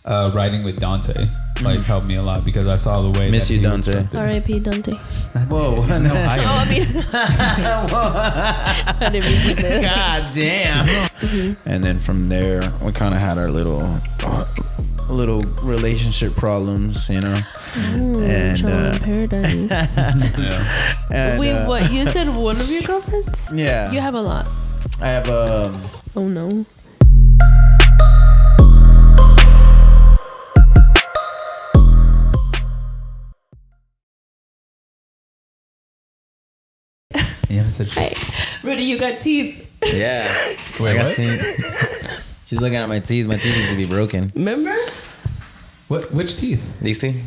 riding with Dante like helped me a lot because I saw the way. Miss you, Dante. R.I.P. Dante. Whoa. No, I didn't mean to say that. God damn. And then from there, we kind of had our little relationship problems, you know. And in paradise. And, wait, what? You said one of your girlfriends? Yeah. You have a lot. I have Oh no. You haven't said Hi. Rudy, you got teeth. Yeah. Wait, I got what? teeth. She's looking at my teeth. My teeth used to be broken. Remember? What? Which teeth? These see?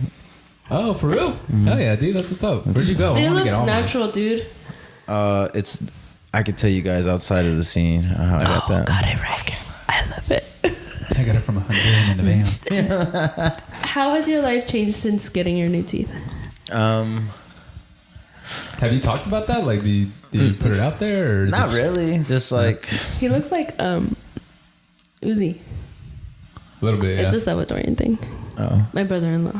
Oh, for real? Hell yeah, dude. That's what's up. Where'd you go? They I wanna look get all mine. natural, dude. It's. I could tell you guys outside of the scene how I got that. God, I love it. I got it from 100 in the van. How has your life changed since getting your new teeth? Have you talked about that? Like, did you put it out there? Or Not really. Just like. He looks like Uzi. A little bit, yeah. It's a Salvadorian thing. Oh. My brother-in-law.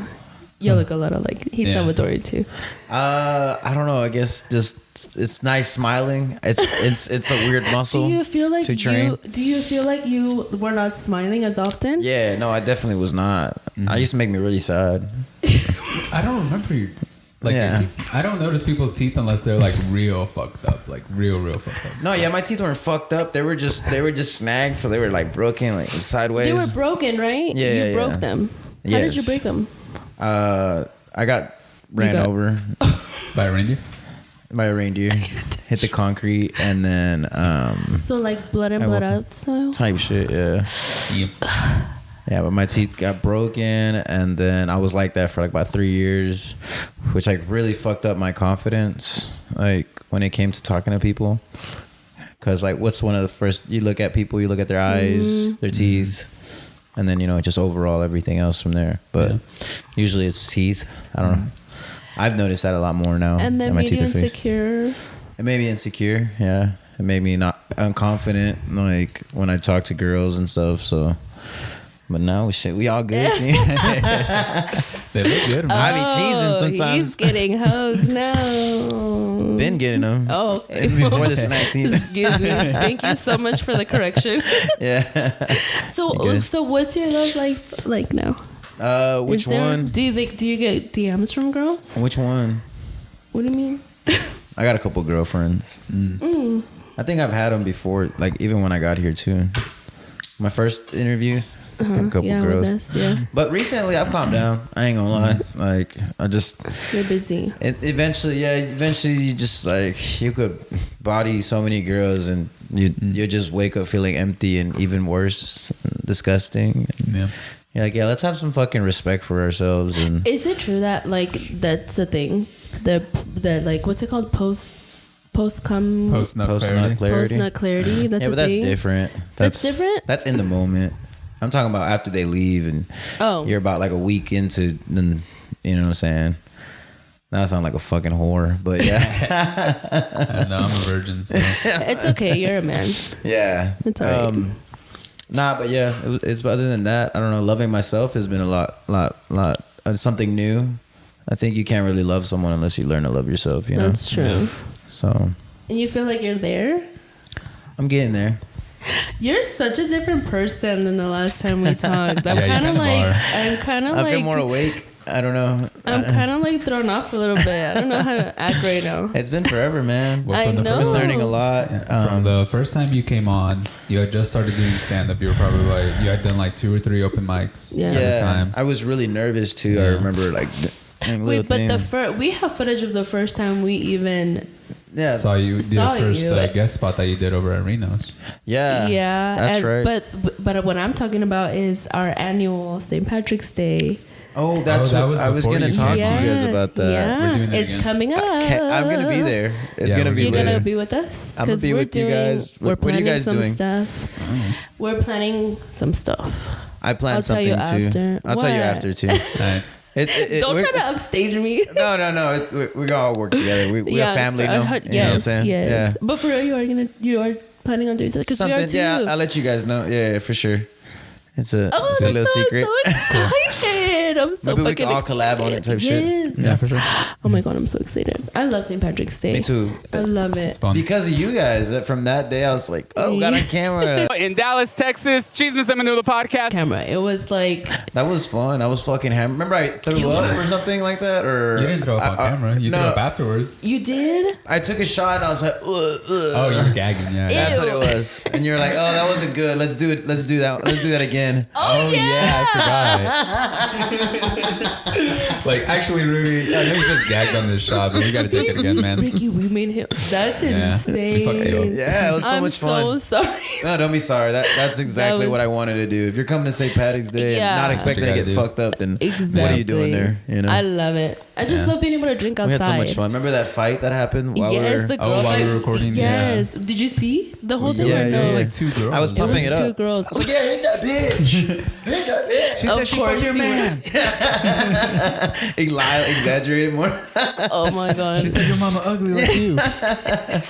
You look a lot alike. He's Yeah. Salvadorian too. I don't know. I guess just it's nice smiling. It's a weird muscle. Do you feel like to train. you were not smiling as often? Yeah, no, I definitely was not. I used to make me really sad. I don't remember you. Like, Yeah. your teeth. I don't notice people's teeth unless they're like real fucked up. Like, real fucked up. No, yeah, my teeth weren't fucked up. They were just snagged, so they were like broken, like sideways. They were broken, right? Yeah, You yeah, broke yeah. them. How did you Yes. break them? I got ran over By a reindeer? by a reindeer, hit the concrete, and then So like blood in, blood out style? type shit. Yeah, yeah. But my teeth got broken, and then I was like that for like about 3 years, which like really fucked up my confidence. Like when it came to talking to people, because like what's one of the first you look at people, you look at their eyes, their teeth. And then, just overall everything else from there. But usually it's teeth. I don't know. I've noticed that a lot more now. And then my made you teeth are fixed. insecure. It made me insecure, yeah. It made me not unconfident, like when I talk to girls and stuff. So, but now we all good. They look good, man. I be cheesing sometimes. He's getting hoes now. Been getting them. Oh, okay. Before the 19. Excuse me. Thank you so much for the correction. Yeah. So what's your love life like now? Which one? Do you get DMs from girls? Which one? What do you mean? I got a couple girlfriends. I think I've had them before, like even when I got here too. My first interview, a couple girls. With us, yeah. But recently I've calmed down. I ain't gonna lie. Like You're busy. Eventually you just like you could body so many girls and you just wake up feeling empty and even worse, disgusting. Yeah. You're like, let's have some fucking respect for ourselves. And Is it true that like that's the thing? The like what's it called? Post Post-nut clarity. post-nut clarity. That's but a that's thing? different. That's different? That's in the moment. I'm talking about after they leave and you're about like a week into, then you know what I'm saying. Now I sound like a fucking whore, but yeah. I know, I'm a virgin, so. It's okay. You're a man. Yeah. It's alright. Nah, but yeah, it's other than that, I don't know. Loving myself has been a lot, something new. I think you can't really love someone unless you learn to love yourself, you know? That's true. So. And you feel like you're there? I'm getting there. You're such a different person than the last time we talked. I'm Yeah, you kind of kinda like, are. I'm kind of I like, feel more awake. I don't know. I'm kind of like thrown off a little bit. I don't know how to act right now. It's been forever, man. Well, I from the know. I was learning a lot. From the first time you came on, you had just started doing stand-up. You were probably like, you had done like 2 or 3 open mics Yeah. at a time. I was really nervous too. I remember like doing little Wait, but things. we have footage of the first time we even Saw you the Saw first you. guest spot that you did over at Reno's. Yeah. That's right. But what I'm talking about is our annual St. Patrick's Day. Oh, that's that what was I was before going to you talk came to on. you guys about that. Yeah, We're doing it it's again. coming up. I'm going to be there. It's Yeah, going to be You're lit. gonna be with us. I'm gonna 'Cause be we're with you guys. We're What are you planning guys some doing? stuff. We're planning some stuff. I planned I'll tell you something too. after. I'll tell you What? after too. Right. Don't try to upstage me. No. We're gonna all work together. We a family, no? You know what I'm Yes, saying? yes. Yeah. But for real, you are planning on doing something. 'Cause we are Something. too. Yeah, I'll let you guys know. Yeah, for sure. It's a Oh, it's a little secret. I'm so excited. I'm so Maybe we fucking can all collab on it type shit. Yes. Yeah, for sure. Oh my god, I'm so excited. I love St. Patrick's Day. Me too. I love it. It's fun. Because of you guys, that from that day I was like, oh, got on camera. In Dallas, Texas, Chismes And Menudo podcast. Camera. It was like That was fun. I was fucking hammered. Remember I threw up or something like that? Or You didn't throw up on camera. You threw up afterwards. you did. I took a shot and I was like, Oh, you were gagging. Yeah. That's what Ew. it was. And you're like, oh, that wasn't good. Let's do it. Let's do that. Let's do that again. Oh, yeah, I forgot. Like, actually, Rudy, I know you just gagged on this shot, but you got to take it again, man. Ricky, we made him. That's Yeah. insane. We fucked you up. Yeah, it was so I'm much fun. so sorry. No, don't be sorry. That's exactly was- what I wanted to do. If you're coming to St. Patty's Day Yeah. and not That's what expecting you to get gotta do. fucked up, then Exactly. what are you doing there? You know, I love it. I just love being able to drink we outside. had so much fun. Remember that fight that happened while we Yes, were? the girl. while we were fight- recording, yeah. Yes. Did you see the whole thing? Yeah, was yeah, no. It was yeah. like two girls. I was pumping it Two up. girls. I was like, yeah, hit that bitch. Hit that bitch. She Of said she course fucked your you man. He lied, exaggerated more. Oh my god. She said your mama ugly like you.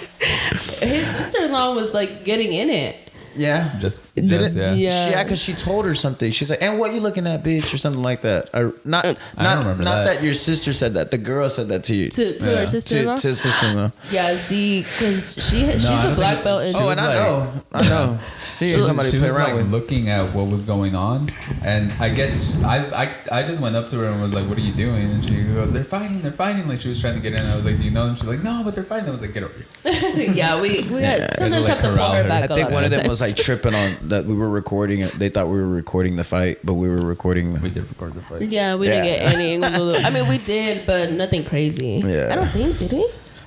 His sister-in-law was like getting in it. Yeah. Just Did it? yeah. Yeah. Because she told her something. She's like, "And what you looking at, bitch?" or something like that. Or not. I don't remember not that. that your sister said that. The girl said that to you. To her sister-in-law. To sister-in-law. Yeah, see, because she's I a don't black think- belt in. She Oh, was and I like- know. She ain't somebody she to play was around like with. looking at what was going on, and I guess I just went up to her and was like, "What are you doing?" And she goes, "They're fighting. Like she was trying to get in. I was like, "Do you know them?" She's like, "No, but they're fighting." I was like, "Get over here." Yeah, we had, sometimes like have to pull corral her her. back. I a think lot one of them times. was like tripping on that we were recording it. They thought we were recording the fight, but we were recording. We did record the fight. Yeah, we didn't get any angles. I mean, we did, but nothing crazy. Yeah. I don't think, did we?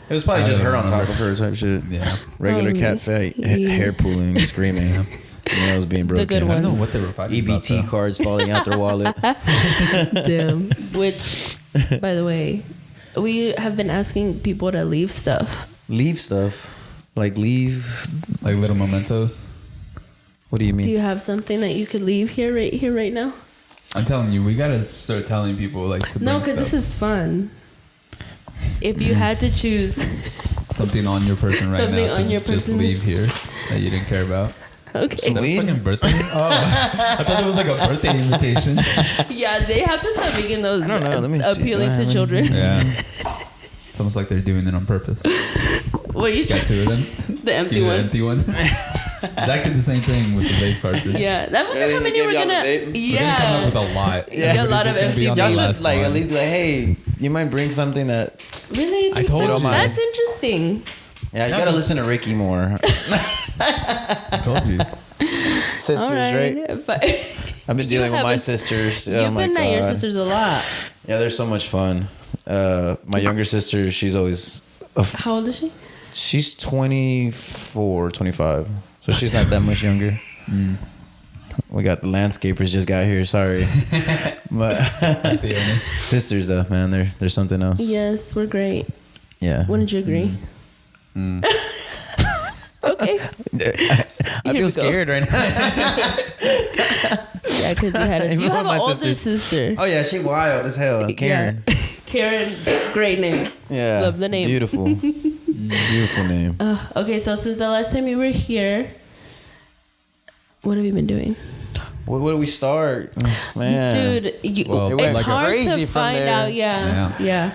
It was probably I just don't her on top remember. of her type shit. Yeah. Regular Oh, cat fight, yeah. hair pulling, screaming. Nails being broken. good I don't know ones. what they were fighting about, EBT though. cards falling out their wallet. Damn. Which, by the way, we have been asking people to leave stuff. Leave stuff. Like leave. Like little mementos. What do you mean? Do you have something that you could leave here, right now? I'm telling you, we gotta start telling people like to bring No, because stuff. this is fun. If you had to choose, Something on your person right Something now on to your just person. leave here that you didn't care about. okay. Some weed? Fucking birthday? Oh, I thought it was like a birthday invitation. Yeah, they have to start making those I don't know, let me see. appealing to children. Yeah. It's almost like they're doing it on purpose. What are you Got two of them. The empty Give you one. the empty one. Zach did the same thing with the vape cartridge. Yeah, that wonder Really? how They many gave we're y'all the gonna. vape? We're gonna come up Yeah, with a lot. Yeah, a But lot it's of just gonna be empty on Y'all the should last like one. at least be like, hey, you might bring something that. really. I told so? you. That's interesting. Yeah, you No, gotta but- listen to Ricky more. I told you. Sisters, All right? right, but I've been dealing with have my a- sisters. Oh you've my been at your God. sisters a lot. Yeah, they're so much fun. My younger sister, she's always. How old is she? She's 24, 25. So she's not that much younger. We got the landscapers just got here. Sorry. But That's the only. sisters, though, man, they're something else. Yes, we're great. Yeah. Wouldn't you agree? Okay. I Here we feel go. scared right now. Yeah, because you had a. Even You have with an my older sisters. sister. Oh, yeah, she wild as hell. Karen. Yeah. Karen, great name. Yeah. Love the name. Beautiful. Beautiful name. Okay, so since the last time you were here, what have you been doing? Where do we start? Man. Dude, you, Well, it it's went like hard crazy to from find there. out. Yeah. Yeah.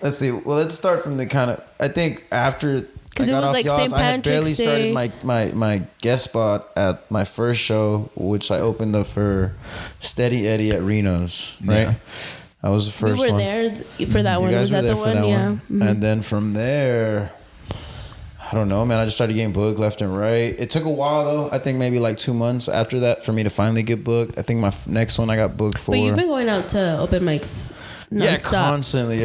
Let's see. Well, let's start from the kind of. I think after I 'Cause it got was off like y'all's, St. I had barely Patrick's Day. started my guest spot at my first show, which I opened up for Steady Eddie at Reno's. Right. Yeah. I was the first we were one. there for that You one. guys Was were that there the for one? that Yeah. one. Mhm. And then from there, I don't know, man. I just started getting booked left and right. It took a while though. I think maybe like 2 months after that for me to finally get booked. I think my next one I got booked for. But you've been going out to open mics. Yeah, nonstop. constantly.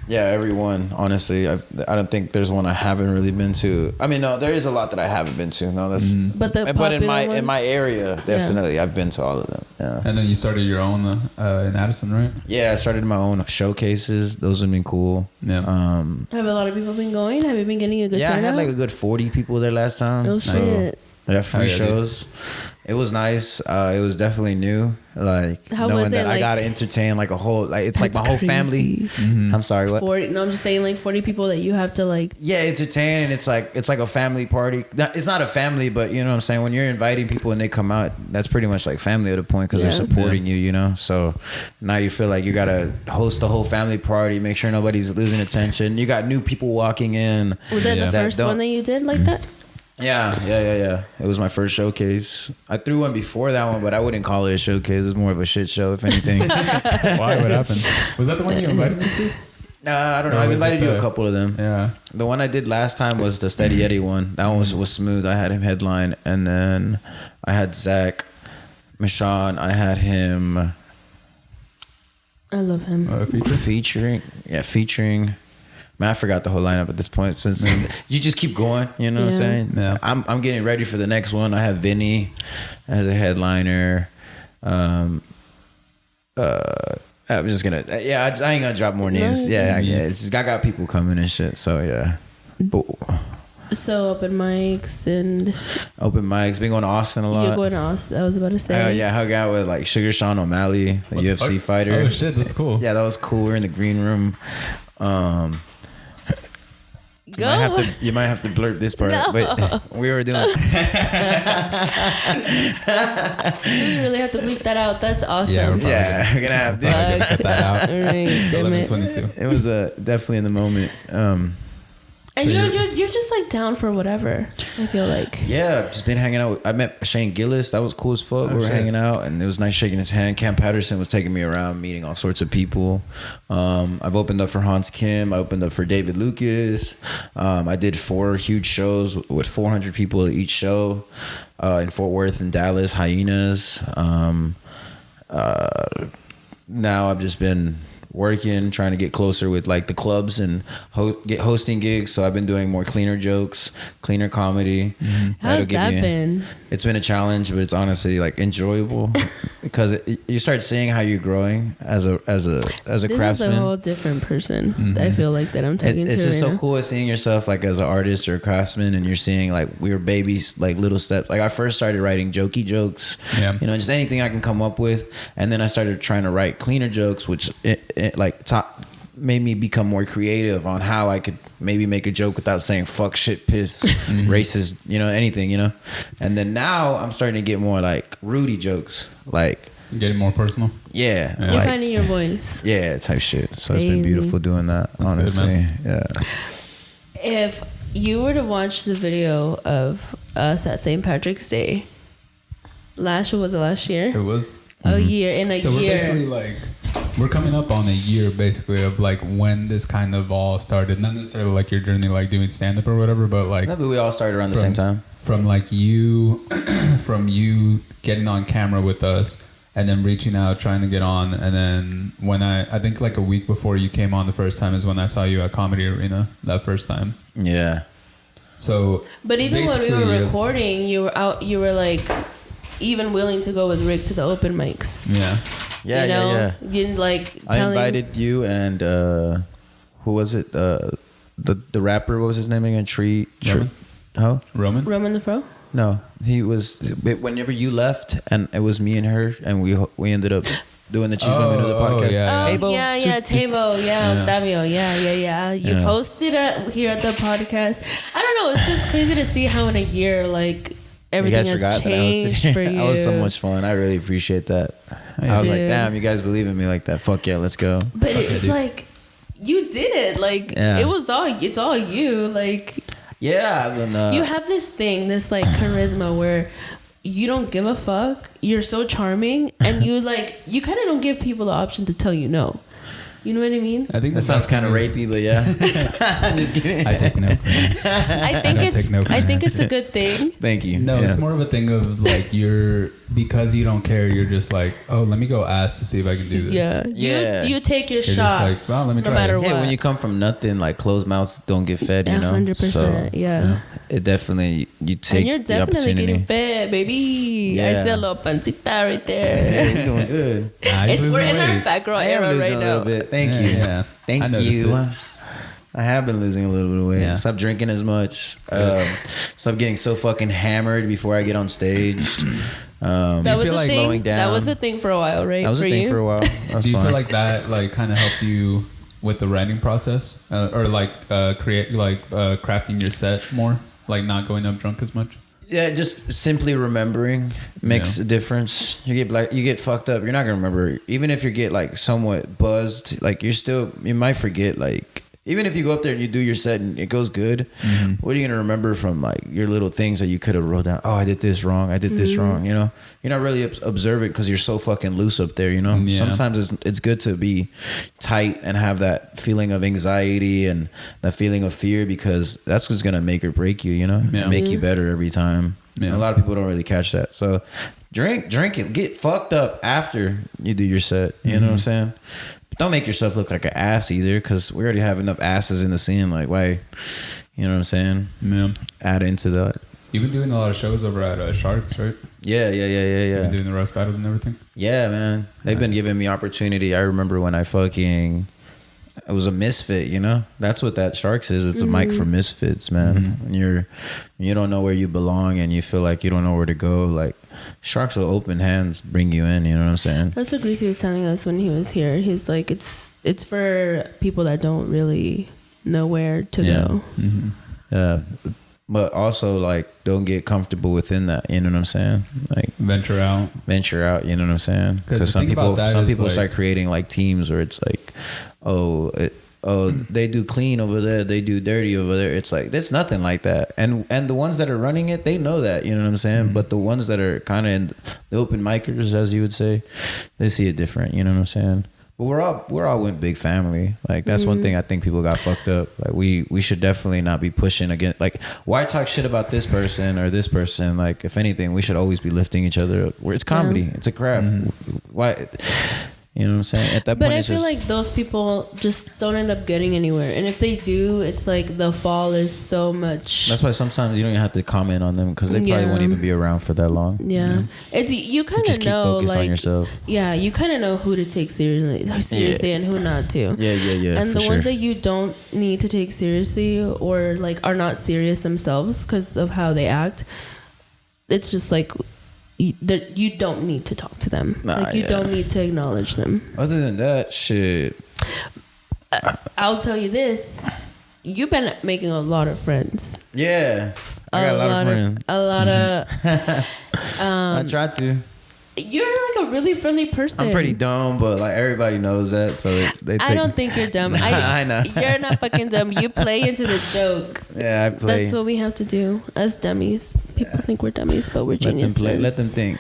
Yeah, everyone. Honestly, I don't think there's one I haven't really been to. I mean, no, there is a lot that I haven't been to. No, that's. But the But in my popular ones? area, definitely, I've been to all of them. Yeah. And then you started your own in Addison, right? Yeah, I started my own showcases. Those have been cool. Yeah. Have a lot of people been going? Have you been getting a good Yeah, I turnout? had like a good 40 people there last time. Oh shit! Yeah, free Oh, yeah, dude. shows. It was nice. It was definitely new. Like How knowing was it, that I like- gotta entertain like a whole like it's like That's my whole family. crazy. I'm sorry, what? 40. No, I'm just saying like 40 people that you have to like. Yeah, entertain, and it's like a family party. It's not a family, but you know what I'm saying. When you're inviting people and they come out, that's pretty much like family at a point because Yeah. they're supporting you. You know, so now you feel like you gotta host a whole family party, make sure nobody's losing attention. You got new people walking in. Was that Yeah. the That first don't- one that you did like that? Yeah. It was my first showcase. I threw one before that one, but I wouldn't call it a showcase. It was more of a shit show, if anything. Why? What happened? Was that the one you invited me to? I don't know. Or I was invited it you a the- couple of them. Yeah. The one I did last time was the Steady Eddie one. That one was smooth. I had him headline, and then I had Zach Michon. I had him I love him. Feature? featuring. Man, I forgot the whole lineup at this point. Since you just keep going, you know what I'm Yeah. saying? Yeah. I'm getting ready for the next one. I have Vinny as a headliner. I'm just gonna I ain't gonna drop more names. No. I got people coming and shit. So yeah. But So open mics and open mics. Been going to Austin a lot. you're going to Austin. I was about to say. I hung out with like Sugar Sean O'Malley, the What the UFC fuck? fighter. Oh shit, that's cool. Yeah, that was cool. We're in the green room. Go. You might have to blurt this part, No. but we were doing. You really have to bleep that out. That's awesome. Yeah, we're Yeah, we're gonna have. Fuck. cut that out. All right, damn it. 11:22. It was definitely in the moment. And So you're just like down for whatever. I feel like. Yeah, just been hanging out. I met Shane Gillis. That was cool as fuck. Oh, we were shit. hanging out, and it was nice shaking his hand. Cam Patterson was taking me around, meeting all sorts of people. I've opened up for Hans Kim. I opened up for David Lucas. I did 4 huge shows with 400 people at each show in Fort Worth and Dallas, Hyenas. Now I've just been working, trying to get closer with like the clubs and get hosting gigs. So I've been doing more cleaner jokes, cleaner comedy. How's that been? It's been a challenge, but it's honestly like enjoyable because you start seeing how you're growing as a This craftsman. is a whole different person. I feel like that I'm talking It's to just right so now. cool seeing yourself like as an artist or a craftsman, and you're seeing like we were babies, like little steps. Like I first started writing jokey jokes, Yeah. you know, just anything I can come up with, and then I started trying to write cleaner jokes, which made me become more creative on how I could maybe make a joke without saying fuck, shit, piss, racist, you know, anything, you know. And then now I'm starting to get more like Rudy jokes, like Getting more personal. yeah, Yeah. You're like, finding your voice. yeah, type shit. So it's been Crazy. beautiful doing that. That's good, honestly, man. yeah. If you were to watch the video of us at St. Patrick's Day, was it last year? It was. A year, in a So we're year. basically like, we're coming up on a year basically of like when this kind of all started. Not necessarily like your journey like doing stand up or whatever, but like Maybe we all started around the same time. from like you, from you getting on camera with us and then reaching out, trying to get on. And then when I think like a week before you came on the first time is when I saw you at Comedy Arena that first time. Yeah. So, But even when we basically, were you're- recording, you were like even willing to go with Rick to the open mics. Yeah. Yeah, you know? yeah. You didn't like I telling invited you and who was it? The rapper. What was his name again? Tree. Huh? Roman? Roman the Fro. No, he was. Whenever you left, and it was me and her, and we ended up doing the Chismes And Menudo podcast. yeah. Oh, Table. yeah, Table, Octavio, yeah. You Yeah. posted it here at the podcast. I don't know, it's just crazy to see how in a year, like, everything has changed for you. That was so much fun. I really appreciate that. I was like, Dude. damn, you guys believe in me like that. Fuck yeah, let's go. But it's dude. like, you did it. Like, Yeah. it's all you. Like, Yeah, I've been, you have this thing, this like charisma where you don't give a fuck. You're so charming, and you kind of don't give people the option to tell you no. You know what I mean? I think that sounds kind of rapey, but yeah. I'm just kidding. I take no from you. I think don't take no for I an think it's answer. a good thing. Thank you. No, Yeah. it's more of a thing of like because you don't care, you're just like, oh, let me go ask to see if I can do this. Yeah. Yeah. You take your You're shot. just like, well, let me no try. matter it. what. Yeah, when you come from nothing, like closed mouths don't get fed, you know. 100%. So Yeah. it definitely you take And you're the definitely opportunity. getting fed, baby. I Yeah. see a little pancita right there. Yeah, you're doing good. Nah, he's We're losing in our weight. fat girl I am era losing right a little now. bit. Thank Yeah, you. yeah. I Thank noticed you. it. I have been losing a little bit of weight. Yeah. Stop drinking as much. Stop getting so fucking hammered before I get on stage. That was feel a like thing. slowing down. That was a thing for a while, right? That was a thing for a while. Do you feel like that like kind of helped you with the writing process, or like crafting your set more, like not going up drunk as much? Yeah, just simply remembering makes a difference. You get fucked up. You're not gonna remember, even if you get like somewhat buzzed. Like you might forget. Like even if you go up there and you do your set and it goes good, what are you gonna remember from like your little things that you could have wrote down? Oh, I did this wrong. I did this wrong. You know, you're not really observant because you're so fucking loose up there. You know, sometimes it's good to be tight and have that feeling of anxiety and that feeling of fear, because that's what's gonna make or break you. You know, make you better every time. Yeah. A lot of people don't really catch that. So drink it, get fucked up after you do your set. You know what I'm saying? But don't make yourself look like an ass either, because we already have enough asses in the scene. Like, why? You know what I'm saying? Yeah. Add into that. You've been doing a lot of shows over at Sharks, right? Yeah. You've been doing the roast battles and everything? Yeah, man. They've been giving me opportunity. I remember when I was a misfit, you know? That's what that Sharks is. It's a mic for misfits, man. When you don't know where you belong and you feel like you don't know where to go, like Sharks will open hands bring you in, you know what I'm saying? That's what Greasy was telling us when he was here. He's like, it's for people that don't really know where to go. Yeah. But also, like, don't get comfortable within that. You know what I'm saying? Like, venture out. You know what I'm saying? Because some people start creating like teams where it's like, they do clean over there, they do dirty over there. It's like, there's nothing like that. And the ones that are running it, they know that. You know what I'm saying? But the ones that are kind of in the open micers, as you would say, they see it different. You know what I'm saying? But we're all one big family. Like, that's one thing I think people got fucked up. Like, we should definitely not be pushing against, like, why talk shit about this person or this person? Like, if anything, we should always be lifting each other up. It's comedy. It's a craft. Why? You know what I'm saying? At that point, I feel like those people just don't end up getting anywhere. And if they do, it's like the fall is so much. That's why sometimes you don't even have to comment on them, because they probably won't even be around for that long. Yeah. It's, you kind of know, focus like, on yourself. Yeah, you kind of know who to take seriously and who not to. Yeah. And the ones that you don't need to take seriously, or like are not serious themselves because of how they act, it's just like, you don't need to talk to them. You don't need to acknowledge them. Other than that, shit. I'll tell you this. You've been making a lot of friends. Yeah. I got a lot of friends. A lot of... I try to. You're like a really friendly person. I'm pretty dumb, but like everybody knows that, so they take... I don't think you're dumb. I know. You're not fucking dumb. You play into the joke. Yeah, I play. That's what we have to do as dummies. People think we're dummies, but we're geniuses. Let them think.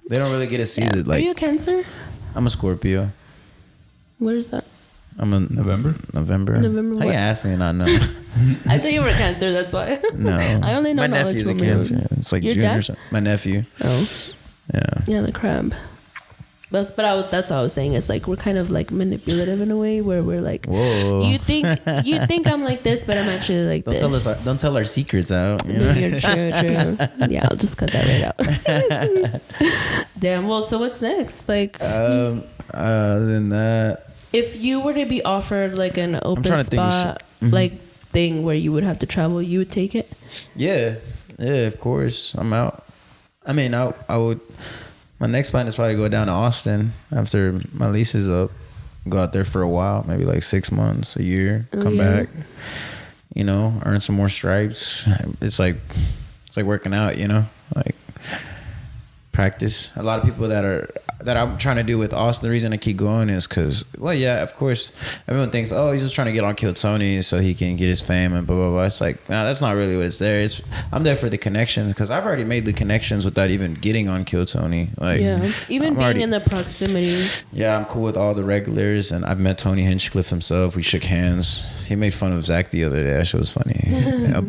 They don't really get to see it. Like, are you a Cancer? I'm a Scorpio. What is that? I'm a November. November How you ask me and I know? I thought you were a Cancer. That's why. No, I only know my nephew's a Cancer. It's like June or something. My nephew. Oh. Yeah, the crab. That's what I was saying. It's like we're kind of like manipulative in a way where we're like, whoa. You think I'm like this, but I'm actually like this. Don't tell our secrets out. You know? You're true. Yeah, I'll just cut that right out. Damn. Well, so what's next? Like, other than that, if you were to be offered like an open spot, like thing where you would have to travel, you would take it? Yeah, of course. I'm out. I mean, I would. My next plan is probably go down to Austin after my lease is up. Go out there for a while, maybe like 6 months, a year. Come back, you know, earn some more stripes. It's like working out, you know, like practice. A lot of people that I'm trying to do with Austin, the reason I keep going is because, well, yeah, of course, everyone thinks, oh, he's just trying to get on Kill Tony so he can get his fame and blah, blah, blah. It's like, no, that's not really what it's there. I'm there for the connections, because I've already made the connections without even getting on Kill Tony. Like, even being in the proximity. Yeah, I'm cool with all the regulars, and I've met Tony Hinchcliffe himself. We shook hands. He made fun of Zach the other day. That shit was funny.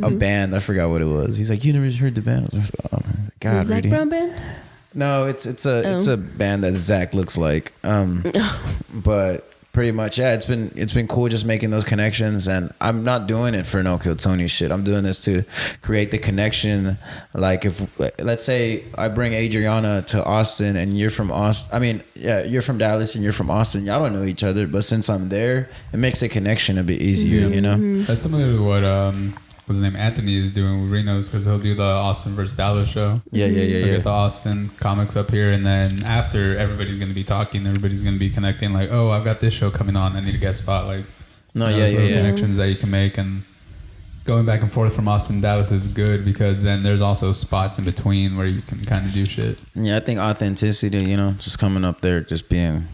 a band, I forgot what it was. He's like, you never heard the band? I was like, oh, God, Zach Rudy. Brown Band? No, it's a band that Zach looks like. But Pretty much, yeah. It's been cool just making those connections, and I'm not doing it for no Kill Tony shit. I'm doing this to create the connection. Like if let's say I bring Adriana to Austin, and you're from Austin. I mean, yeah, you're from Dallas and you're from Austin. Y'all don't know each other, but since I'm there, it makes the connection a bit easier. You know, that's similar to what what's his name, Anthony is doing with Reno's, because he'll do the Austin versus Dallas show. Yeah. Get the Austin comics up here, and then after, everybody's going to be talking, everybody's going to be connecting, like, oh, I've got this show coming on, I need a guest spot. Like, connections that you can make, and going back and forth from Austin to Dallas is good, because then there's also spots in between where you can kind of do shit. Yeah, I think authenticity, you know, just coming up there, just being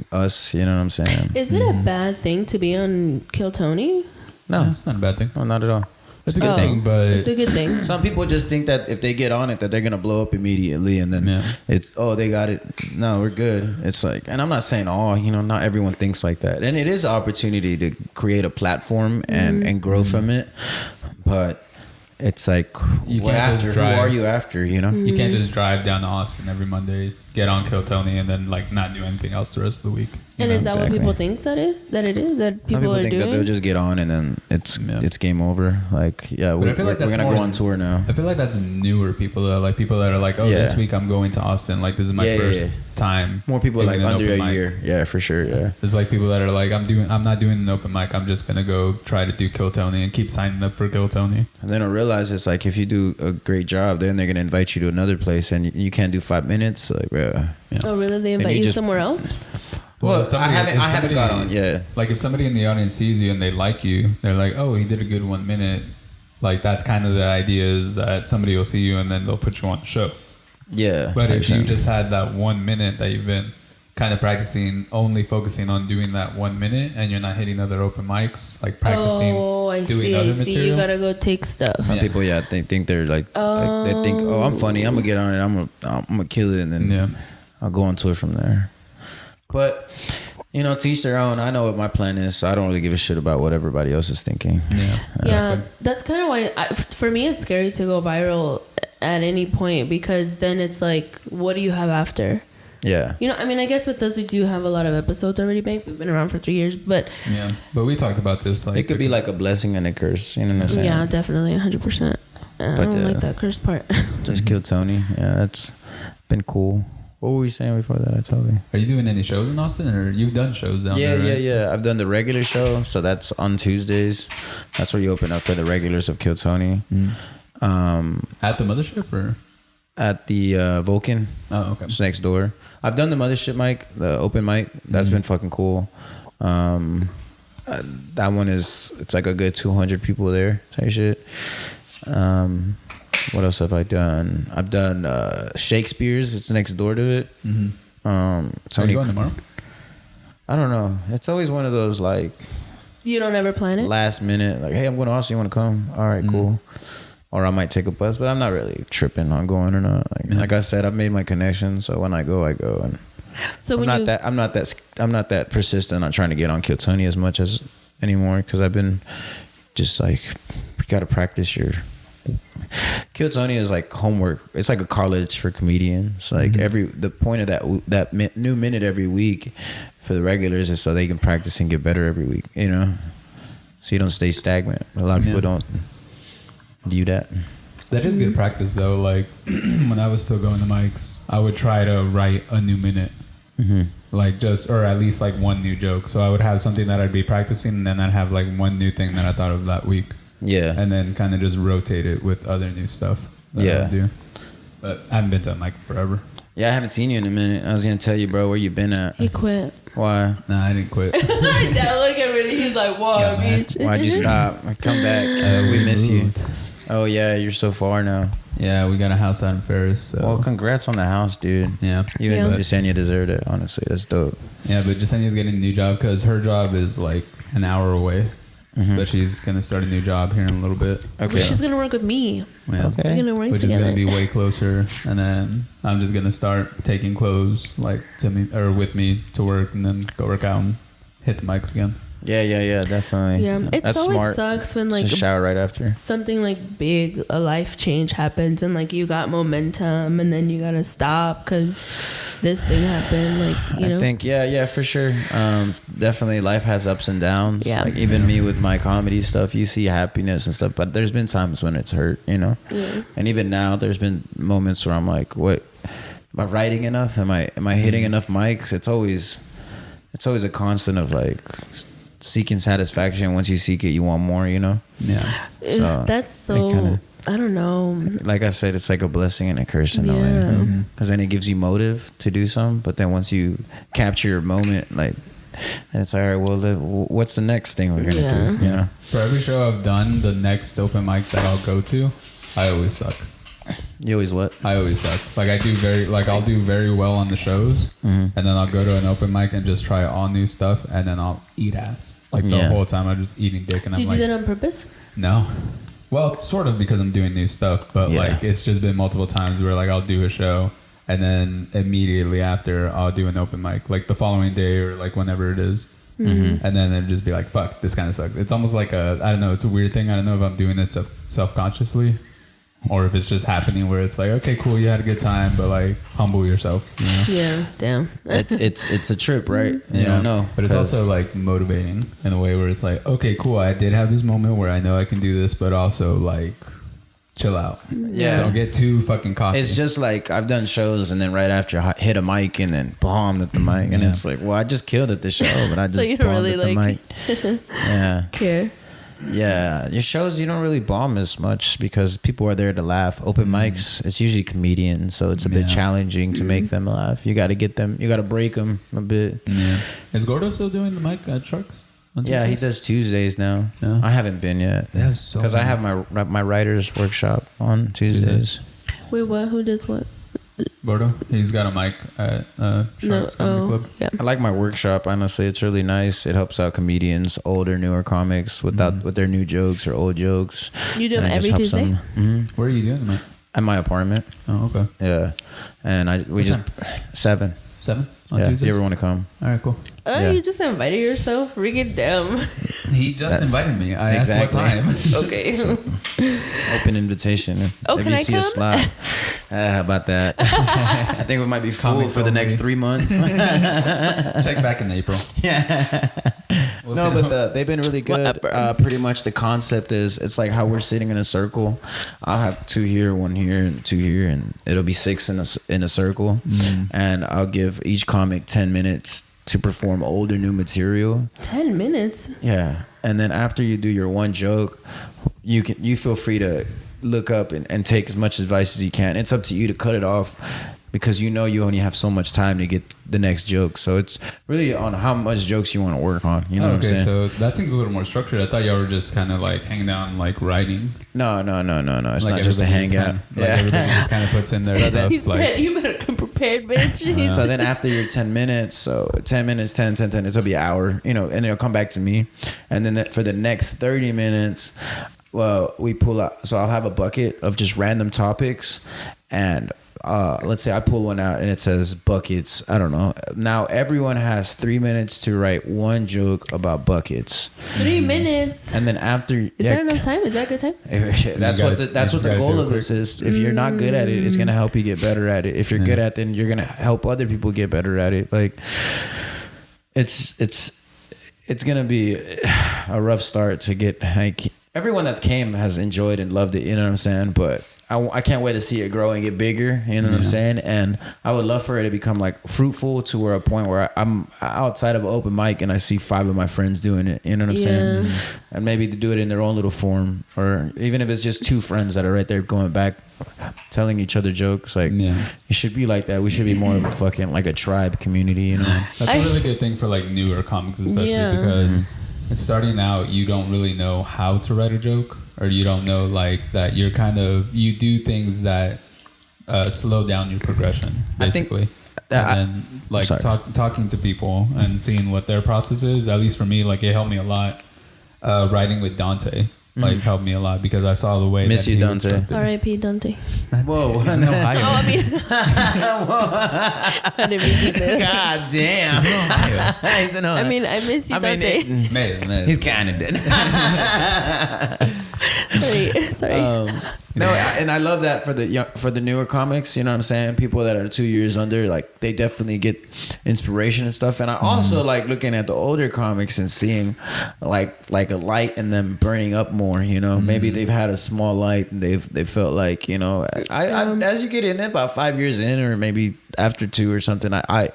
us, you know what I'm saying? Is it a bad thing to be on Kill Tony? No, it's not a bad thing. No, not at all. It's a good thing, but it's a good thing. Some people just think that if they get on it, that they're gonna blow up immediately, and then it's they got it. No, we're good. It's like, and I'm not saying not everyone thinks like that, and it is an opportunity to create a platform and grow from it, but. It's like, you can't after? Who are you after? You know, you can't just drive down to Austin every Monday, get on Kill Tony, and then like not do anything else the rest of the week. And is that what people think that it is? That people are think doing? That they'll just get on and then it's game over. Like, we're gonna go on tour now. I feel like that's newer people, like people that are like, this week I'm going to Austin. Like, this is my first time. More people like under a year. Yeah, for sure. Yeah, it's like people that are like, I'm not doing an open mic. I'm just gonna go try to do Kill Tony and keep signing up for Kill Tony. And then I realize it's like, if you do a great job, then they're gonna invite you to another place, and you can't do 5 minutes. Like, bro. Yeah. Oh, really? They invite you somewhere else? Well, I haven't got on. Yeah. Like, if somebody in the audience sees you and they like you, they're like, oh, he did a good 1 minute. Like, that's kind of the idea, is that somebody will see you and then they'll put you on the show. Yeah. But if you just had that 1 minute that you've been kind of practicing, only focusing on doing that 1 minute, and you're not hitting other open mics, like practicing doing other material. You gotta go take stuff. Some people, they think they're like they think, I'm funny, I'm gonna get on it, I'm gonna kill it, and then I'll go on tour from there. But, to each their own. I know what my plan is, so I don't really give a shit about what everybody else is thinking. Yeah, that's kind of why, for me, it's scary to go viral at any point, because then it's like, what do you have after? Yeah. I guess with us, we do have a lot of episodes already banked. We've been around for 3 years, but... Yeah, but we talked about this. Like, it could be like a blessing and a curse, you know what I'm saying? Yeah, definitely, 100%. I don't like that curse part. Just Kill Tony. Yeah, that's been cool. What were we saying before that? I told you. Are you doing any shows in Austin, or you've done shows down there? Right? Yeah. I've done the regular show, so that's on Tuesdays. That's where you open up for the regulars of Kill Tony. At the Mothership, or at the Vulcan? Oh, okay. It's next door. I've done the Mothership mic, the open mic. That's been fucking cool. That one it's like a good 200 people there type shit. What else have I done? I've done Shakespeare's. It's next door to it. Are you going tomorrow? I don't know. It's always one of those, like, you don't ever plan it? Last minute, like, hey, I'm going to Austin. You want to come? All right, cool. Or I might take a bus, but I'm not really tripping on going or not. Like I said, I've made my connections, so when I go, I go. And so I'm not that persistent on trying to get on Kill Tony as much as anymore, because I've been just like, you got to practice your. Kill Tony is like homework. It's like a college for comedians. Like the point of that new minute every week for the regulars is so they can practice and get better every week. So you don't stay stagnant. A lot of people don't view that. That is good practice, though. Like, when I was still going to mics, I would try to write a new minute. Like, or at least like one new joke. So I would have something that I'd be practicing, and then I'd have like one new thing that I thought of that week. Yeah. And then kind of just rotate it with other new stuff that I would do. But I haven't been to a mic forever. Yeah, I haven't seen you in a minute. I was going to tell you, bro, where you been at. He quit. Why? Nah, I didn't quit. Dad, look at me. He's like, whoa, bitch. Why'd you stop? Come back. We miss you. Oh, yeah, you're so far now. Yeah, we got a house out in Ferris. So. Well, congrats on the house, dude. Yeah. You and Jasenia deserved it, honestly. That's dope. Yeah, but Jasenia's getting a new job because her job is like an hour away. But she's going to start a new job here in a little bit. Okay. So she's going to work with me. Yeah. Okay. We're going to work Which together. is going to be way closer. And then I'm just going to start taking clothes like to me or with me to work, and then go work out and hit the mics again. Yeah, definitely. Yeah, it That's always smart. sucks when like Just shower right after. something like big, a life change happens, and like you got momentum, and then you gotta stop because this thing happened. Like you know, I think yeah, for sure. Definitely, life has ups and downs. Yeah. Like even me with my comedy stuff, you see happiness and stuff, but there's been times when it's hurt, you know. Yeah. And even now, there's been moments where I'm like, what? Am I writing enough? Am I hitting enough mics? It's always a constant of like seeking satisfaction. Once you seek it, you want more, you know? Yeah. So That's so. I don't know. like I said, it's like a blessing and a curse in a way. Yeah. Because then it gives you motive to do something. But then once you capture your moment, like, and it's all right, well, what's the next thing we're going to do, you know? For every show I've done, the next open mic that I'll go to, I always suck. You always what? I always suck. Like I'll do very well on the shows, and then I'll go to an open mic and just try all new stuff, and then I'll eat ass. Like the whole time I'm just eating dick, and Did I'm like, you do that on purpose? no. Well, sort of, because I'm doing new stuff, but like it's just been multiple times where like I'll do a show, and then immediately after I'll do an open mic, like the following day or like whenever it is. And then it'd just be like, fuck, this kind of sucks. It's almost like I don't know, it's a weird thing. I don't know if I'm doing it self-consciously, or if it's just happening where it's like, okay, cool, you had a good time, but like humble yourself, you know? Yeah, damn. It's a trip, right? You don't know. But it's also like motivating in a way where it's like, okay, cool, I did have this moment where I know I can do this, but also like chill out. Yeah. Don't get too fucking cocky. It's just like I've done shows and then right after I hit a mic and then bombed at the mic, and it's like, well, I just killed at the show, but I just So you don't bombed really at the like mic. Yeah. care. Yeah, your shows you don't really bomb as much because people are there to laugh. Open mics, it's usually comedians, so it's a bit challenging to make them laugh. You got to get them, you got to break them a bit. Yeah. Is Gordo still doing the mic at Sharks? Yeah, he does Tuesdays now. Yeah. I haven't been yet because I have my writer's workshop on Tuesdays. Wait, what? Who does what? Gordo, he's got a mic at Sharks Comedy Club. Yeah. I like my workshop. Honestly, it's really nice. It helps out comedians, older, newer comics with their new jokes or old jokes. You do And them it just every helps Tuesday? them. Where are you doing the mic? At my apartment. Oh, okay. Yeah, and we just 7. 7 on Yeah, Tuesdays? if you ever want to come. All right, cool. Yeah. You just invited yourself? Freaking damn. He just invited me. I asked what time. Okay. Open invitation. Oh, if can you I see a come? slot. How about that? I think we might be full Comics for the next only. 3 months. Check back in April. Yeah. We'll No, see. but they've been really good. Whatever. Pretty much the concept is it's like how we're sitting in a circle. I'll have 2 here, 1 here, and 2 here, and it'll be 6 in a circle. And I'll give each comic 10 minutes to perform old or new material. 10 minutes? Yeah, and then after you do your one joke, you feel free to look up and take as much advice as you can. It's up to you to cut it off because you know you only have so much time to get the next joke. So it's really on how much jokes you want to work on. You know what I'm saying? So that seems a little more structured. I thought y'all were just kind of like hanging out and like writing. No. It's Like not just a everybody hangout. Like everybody just kind of puts in their stuff. He Like, said, you better come prepared, bitch. So then after your 10 minutes, so 10 minutes, 10, this will be an hour, you know, and it'll come back to me. And then for the next 30 minutes, well, we pull out. So I'll have a bucket of just random topics. And let's say I pull one out and it says buckets. I don't know. Now everyone has 3 minutes to write one joke about buckets. 3 minutes. And then after... Is that enough time? Is that a good time? That's what the goal of this is. If you're not good at it, it's gonna help you get better at it. If you're good at it, then you're gonna help other people get better at it. Like it's gonna be a rough start to get. Like everyone that's came has enjoyed and loved it. You know what I'm saying? But I can't wait to see it grow and get bigger. You know what I'm saying? And I would love for it to become like fruitful to where a point where I'm outside of an open mic and I see 5 of my friends doing it. You know what I'm saying? And maybe to do it in their own little form, or even if it's just 2 friends that are right there going back, telling each other jokes. Like it should be like that. We should be more of a fucking like a tribe community. You know? that's a really good thing for like newer comics, especially because starting out, you don't really know how to write a joke. Or you don't know like that you're kind of you do things that slow down your progression basically. And like talking to people and seeing what their process is, at least for me, like it helped me a lot writing with Dante like helped me a lot because I saw the way. Miss that you, he Dante. instructed. R.I.P. Dante. Whoa. He's in Ohio. Oh, I mean, I didn't mean to say that. God damn. He's in Ohio. He's in Ohio. I mean, I miss you, Dante. Made He's kind of dead. Sorry. No, and I love that for the newer comics. You know what I'm saying? People that are 2 years under, like they definitely get inspiration and stuff. And I also like looking at the older comics and seeing like a light in them burning up more. You know, maybe they've had a small light and they felt like, you know, I as you get in it about 5 years in or maybe after 2 or something, I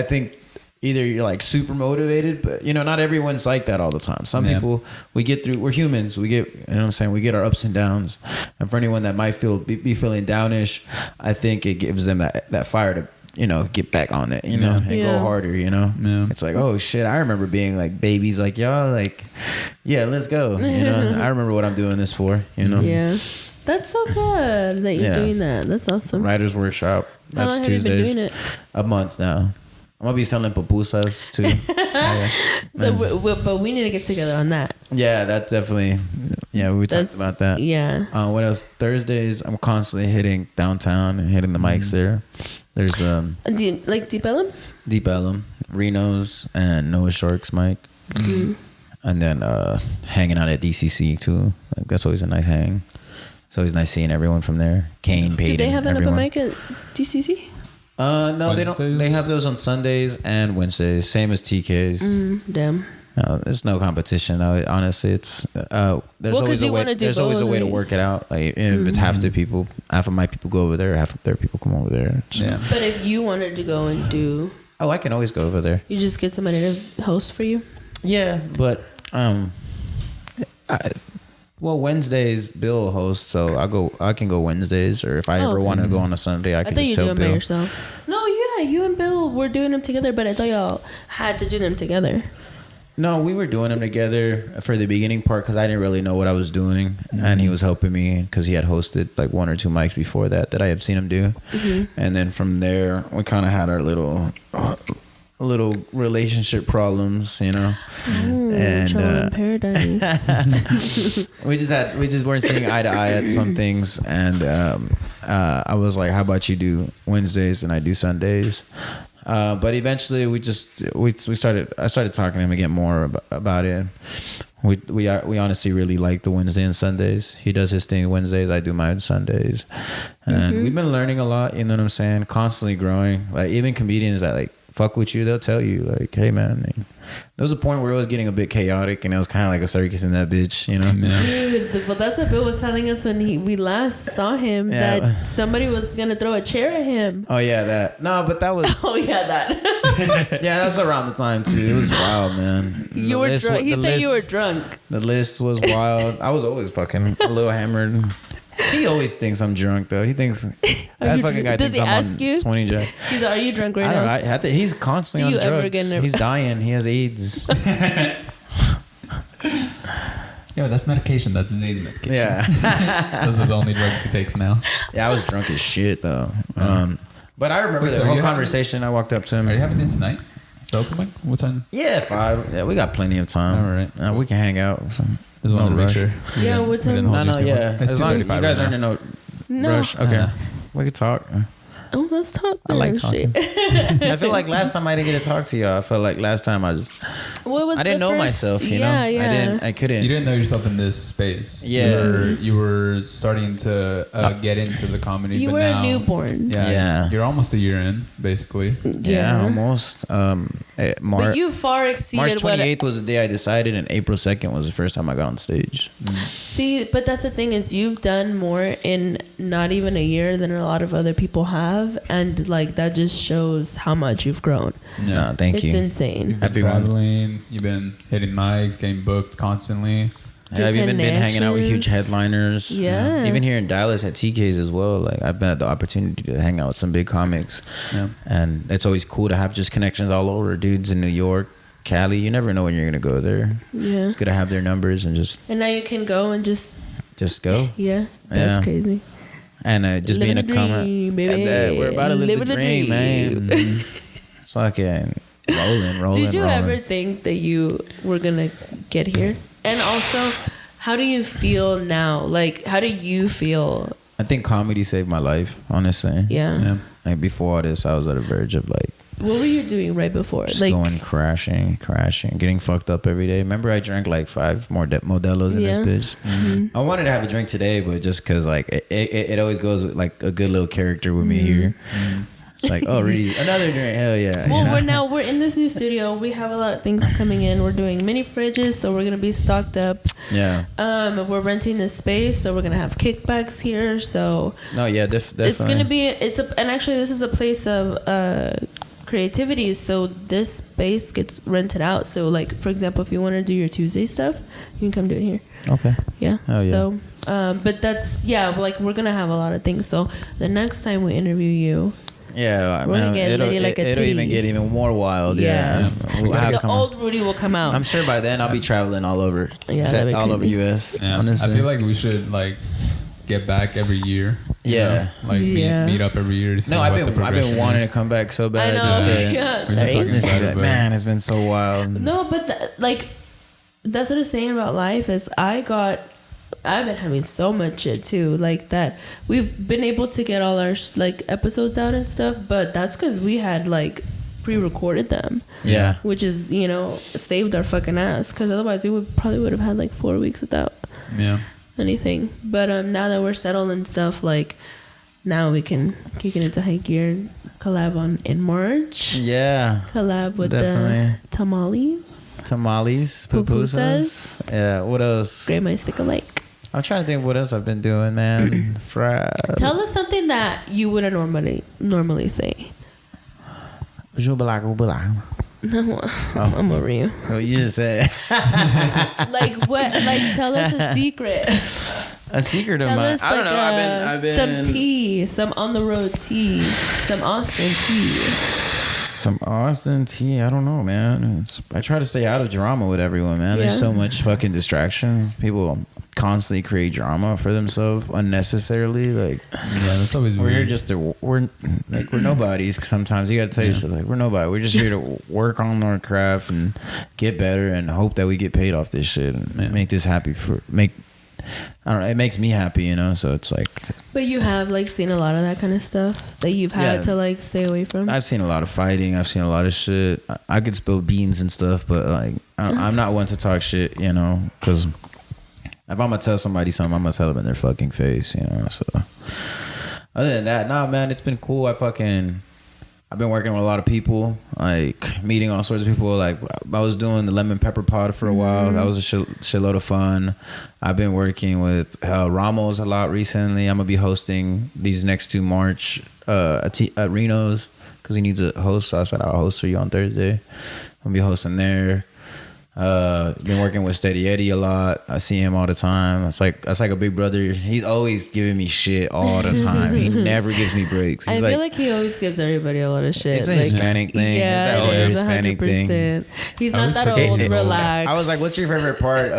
think. Either you're like super motivated, but you know, not everyone's like that all the time. Some people we're humans. We get, you know what I'm saying? We get our ups and downs. And for anyone that might be feeling downish, I think it gives them that fire to, you know, get back on it, you know, and go harder, you know? Yeah. It's like, oh shit, I remember being like babies, like, y'all, like, yeah, let's go. You know, I remember what I'm doing this for, you know? Yeah. That's so good that you're doing that. That's awesome. Writers Workshop. That's How long have you been Tuesdays. doing it? A month now. I'm gonna be selling pupusas too. But we need to get together on that. Yeah, that's definitely. Yeah, we talked about that. Yeah. What else? Thursdays, I'm constantly hitting downtown and hitting the mics there. There's Like Deep Ellum? Deep Ellum, Reno's, and Noah Shark's mic, and then hanging out at DCC too. Like, that's always a nice hang. It's always nice seeing everyone from there. Kane, Peyton, Do they have another everyone. mic at DCC? No, Wednesdays? they don't. They have those on Sundays and Wednesdays, same as TK's. Damn. There's no competition. Honestly, it's there's always a way. There's always a way to work it out. Like if it's half the people, half of my people go over there, half of their people come over there. So. Yeah. But if you wanted to go and do, I can always go over there. you just get somebody to host for you. Yeah, but Wednesdays Bill hosts, so I can go Wednesdays, or if I ever want to go on a Sunday, I can thought just you tell do them by Bill. yourself. No, yeah, you and Bill were doing them together, but I thought y'all had to do them together. No, we were doing them together for the beginning part because I didn't really know what I was doing, and he was helping me because he had hosted like 1 or 2 mics before that I had seen him do, and then from there we kind of had our little relationship problems, you know. Ooh, and Trouble in Paradise. we just weren't seeing eye to eye at some things, and I was like, how about you do Wednesdays and I do Sundays? But eventually I started talking to him again more about it. We honestly really like the Wednesday and Sundays. He does his thing Wednesdays, I do mine Sundays, and we've been learning a lot. You know what I'm saying? Constantly growing. Like even comedians that like fuck with you, they'll tell you like, hey man. There was a point where it was getting a bit chaotic, and it was kind of like a circus in that bitch, you know. Dude, but that's what Bill was telling us when we last saw him, that somebody was gonna throw a chair at him. Oh yeah, that. No, but that was. Oh yeah, that. Yeah, that's around the time too. It was wild, man. You were drunk. He said you were drunk. The list was wild. I was always fucking a little hammered. He always thinks I'm drunk though. He thinks that fucking guy thinks I'm on 20 jack. He's like, are you drunk right now? I don't know. He's constantly on drugs. He's dying. He has AIDS. Yo, that's medication. That's disease medication. Yeah. Those are the only drugs he takes now. Yeah, I was drunk as shit though. But I remember the whole conversation. I walked up to him. Are you having it tonight? The open mic? What time? Yeah, 5. Yeah, we got plenty of time. All right. We can hang out. Just wanted to make sure. Yeah, what time? No, yeah. It's As long as you 2:35 guys right aren't in no No. rush. Okay. We can talk. Oh, let's talk. I like then, talking. shit. I feel like last time I didn't get to talk to y'all. I felt like last time I didn't know myself, you know? Yeah. I couldn't. You didn't know yourself in this space. Yeah. You were starting to get into the comedy. You but were now, a newborn. Yeah. You're almost a year in, basically. Yeah, almost. But you far exceeded March 28th was the day I decided, and April 2nd was the first time I got on stage. See, but that's the thing is you've done more in not even a year than a lot of other people have, and like that just shows how much you've grown. Yeah, thank you. It's insane. You've been traveling. You've been hitting mics, getting booked constantly. Yeah, I've even been hanging out with huge headliners. Yeah. Even here in Dallas at TK's as well. Like I've had the opportunity to hang out with some big comics. Yeah. And it's always cool to have just connections all over. Dudes in New York, Cali. You never know when you're gonna go there. Yeah. It's good to have their numbers and just. And now you can go and just go. Yeah. That's crazy. And just being a comment. We're about to live the dream, man. Fucking rolling. Did you ever think that you were gonna get here? And also, how do you feel now? Like, how do you feel? I think comedy saved my life, honestly. Yeah. Like before all this, I was at a verge of like. What were you doing right before? Just like going crashing, getting fucked up every day. Remember, I drank like 5 more Modelo's in this bitch. Mm-hmm. I wanted to have a drink today, but just because like it always goes with like a good little character with me here. It's like, oh, Rudy'S, another drink, hell yeah. Well, we're in this new studio. We have a lot of things coming in. We're doing mini fridges, so we're gonna be stocked up. Yeah. We're renting this space, so we're gonna have kickbacks here. So no, yeah, definitely. It's gonna be and actually this is a place of creativity. So this space gets rented out. So like for example, if you want to do your Tuesday stuff, you can come do it here. Okay. Yeah. Oh yeah. So, but that's like we're gonna have a lot of things. So the next time we interview you. Yeah, we're gonna get Liddy like a it'll titty. even get even more wild. Yes. Yeah, The old Rudy will come out. I'm sure by then I'll be traveling all over. Yeah, all over US. Yeah. Honestly. I feel like we should like get back every year. Yeah. You know? Like meet up every year to see I've what been wanting to come back so bad. I know. Just say, Yeah, sorry. just like, man, it's been so wild. No, but that's what I'm saying about life is I've been having so much shit too, like that we've been able to get all our like episodes out and stuff, but that's because we had like pre-recorded them. Yeah, which is saved our fucking ass, because otherwise we would have had like 4 weeks without anything. But now that we're settled and stuff, like now we can kick it into high gear and collab in March. Yeah, collab with definitely. The tamales, pupusas. Yeah, what else? Great minds think alike. I'm trying to think what else I've been doing, man. Tell us something that you wouldn't normally say. No, I'm over you. Oh, you just said. Like what? Like tell us a secret. A secret of Tell mine. us I don't know. I've been some tea, some on the road tea, some Austin tea. Some Austin tea. I don't know, man. I try to stay out of drama with everyone, man. There's so much fucking distraction. People constantly create drama for themselves unnecessarily. Like, yeah, that's always weird. We're nobodies. Sometimes you gotta tell yourself, like, we're nobody. We're just here to work on our craft and get better and hope that we get paid off this shit and make this happy I don't know. It makes me happy, so it's like. But you have like seen a lot of that kind of stuff that you've had to like stay away from. I've seen a lot of fighting. I've seen a lot of shit. I could spill beans and stuff, but like I'm not one to talk shit, because if I'm gonna tell somebody something, I'm gonna tell them in their fucking face, So other than that, nah, man, it's been cool. I've been working with a lot of people, like meeting all sorts of people. Like I was doing the lemon pepper pod for a while. That was a shitload of fun. I've been working with Ramos a lot recently. I'm gonna be hosting these next 2 March at Reno's because he needs a host. So I said I'll host for you on Thursday. I'm gonna be hosting there. Been working with Steady Eddie a lot. I see him all the time. That's like a big brother. He's always giving me shit all the time. He never gives me breaks. I feel like he always gives everybody a lot of shit. It's a Hispanic thing. Yeah, it's that Hispanic 100%. thing. He's not that old. Relax. I was like, "What's your favorite part?"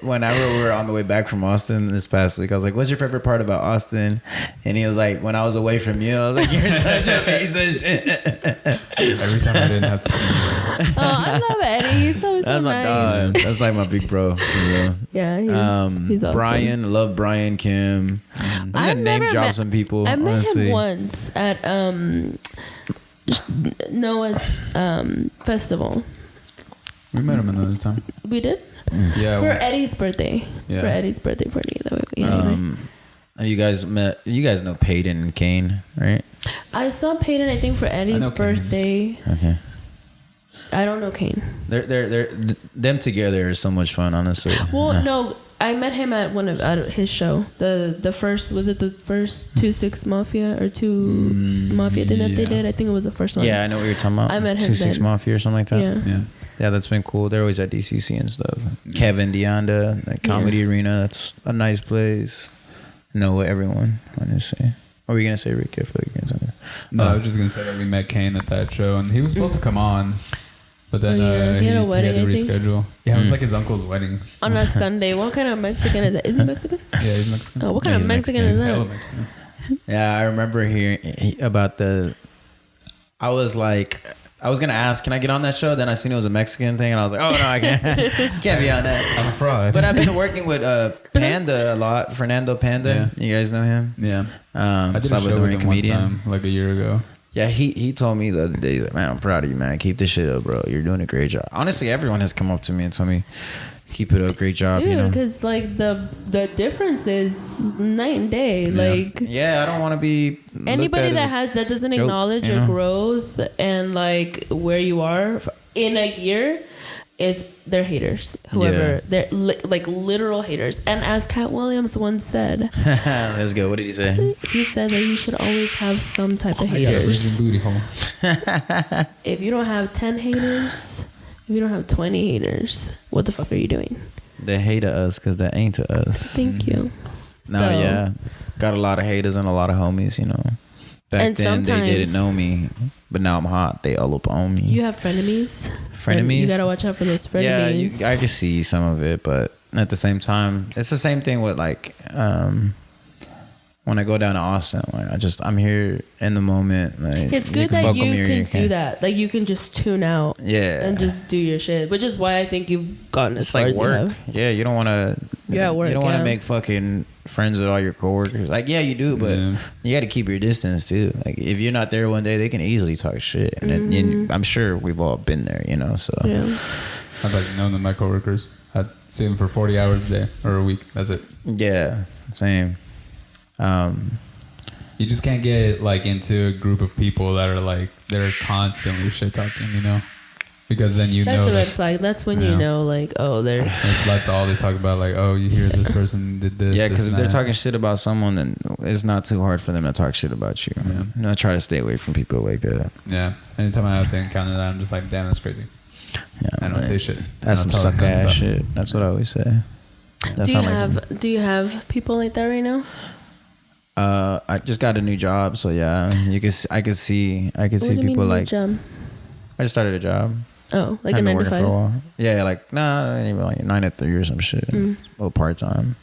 Whenever we were on the way back from Austin this past week, I was like, "What's your favorite part about Austin?" And he was like, "When I was away from you," I was like, "You're such a piece of shit." Every time I didn't have to see him. Oh, I love Eddie. He's so That's my nice. dog. That's like my big bro. For real. Yeah, he's awesome. Brian, love Brian Kim. I'm just gonna name drop some people. I met honestly. him once at Noah's festival. We met him another time. We did? Yeah. For Eddie's birthday. Yeah. For Eddie's birthday party. You guys met? You guys know Peyton and Kane, right? I saw Peyton, I think, for Eddie's birthday. Okay. I don't know Kane. They're them together is so much fun, honestly. Well, no, I met him at at his show. The first, was it the first 2-6 Mafia or 2 Mafia thing that they did? I think it was the first one. Yeah, I know what you're talking about. I met him 2-6 Mafia or something like that. Yeah, that's been cool. They're always at DCC and stuff. Kevin Deonda, the Comedy Arena. That's a nice place. Know everyone, honestly. What were you gonna say, Rick? I feel like you're gonna say something. No, I was just gonna say that we met Kane at that show, and he was supposed to come on. But then he had a wedding, he had to I think. reschedule. Yeah, it was like his uncle's wedding. On a Sunday. What kind of Mexican is that? Is he Mexican? Yeah, he's Mexican. Oh, what kind of Mexican is Hella that? Mexican. Yeah, I remember hearing about I was like I was gonna ask, can I get on that show? Then I seen it was a Mexican thing, and I was like, oh no, I can't, can't be on that. I'm a fraud. But I've been working with Panda a lot, Fernando Panda. Yeah. You guys know him? Yeah. I did so a I've show been with doing him one time, like a year ago. Yeah, he told me the other day, he's like, man, I'm proud of you, man. Keep this shit up, bro. You're doing a great job. Honestly, everyone has come up to me and told me, keep it up, great job. Dude, you know, because like the difference is night and day. Yeah. Like yeah, I don't want to be anybody that doesn't joke, acknowledge you your know? growth and like where you are in a year is they're haters. Whoever they're like literal haters. And as Cat Williams once said, let's go. What did he say? he said that you should always have some type of I got a haters. booty hole. If you don't have 10 haters, if you don't have 20 haters, what the fuck are you doing? They hate us because they ain't to us. Thank you. No, So- yeah, got a lot of haters and a lot of homies. You know, back And then they didn't sometimes- know me, but now I'm hot. They all up on me. You have frenemies. Frenemies? And you gotta watch out for those frenemies. Yeah, I can see some of it, but at the same time, it's the same thing with like when I go down to Austin. Like I'm here in the moment. Like, It's you good can that fuck with me you or can do can't. that. Like you can just tune out. Yeah. And just do your shit, which is why I think you've gotten as It's far like as you work. have. Yeah, you don't want to. You're at work, You don't want to yeah. make fucking friends with all your coworkers. Like, yeah, you do, but Yeah. you got to keep your distance too. Like, if you're not there one day, they can easily talk shit, and then I'm sure we've all been there, you know. So Yeah. I've like known my coworkers. I'd see them for 40 hours a day or a week. That's it. yeah, same. You just can't get like into a group of people that are like they're constantly shit talking, you know, because then you That's know a red that, flag. That's when Yeah. you know, like, oh, they're. like, that's all they talk about. Like, oh, you hear this person did this. Yeah, this because if and they're that. talking shit about someone, then it's not too hard for them to talk shit about you. Yeah. You know, try to stay away from people like that. Yeah. Anytime I have to encounter that, I'm just like, damn, that's crazy. Yeah, I don't man. say shit. That's I some don't tell them suck nothing ass about shit. That's what I always say. That's Do you have people like that right now? I just got a new job, so yeah, I can see What do you mean people new like. job? I just started a job. Oh, like a I've been 9 to working 5. for a while. Yeah, like nah, not even like 9 to 3 or some shit. Well, part time.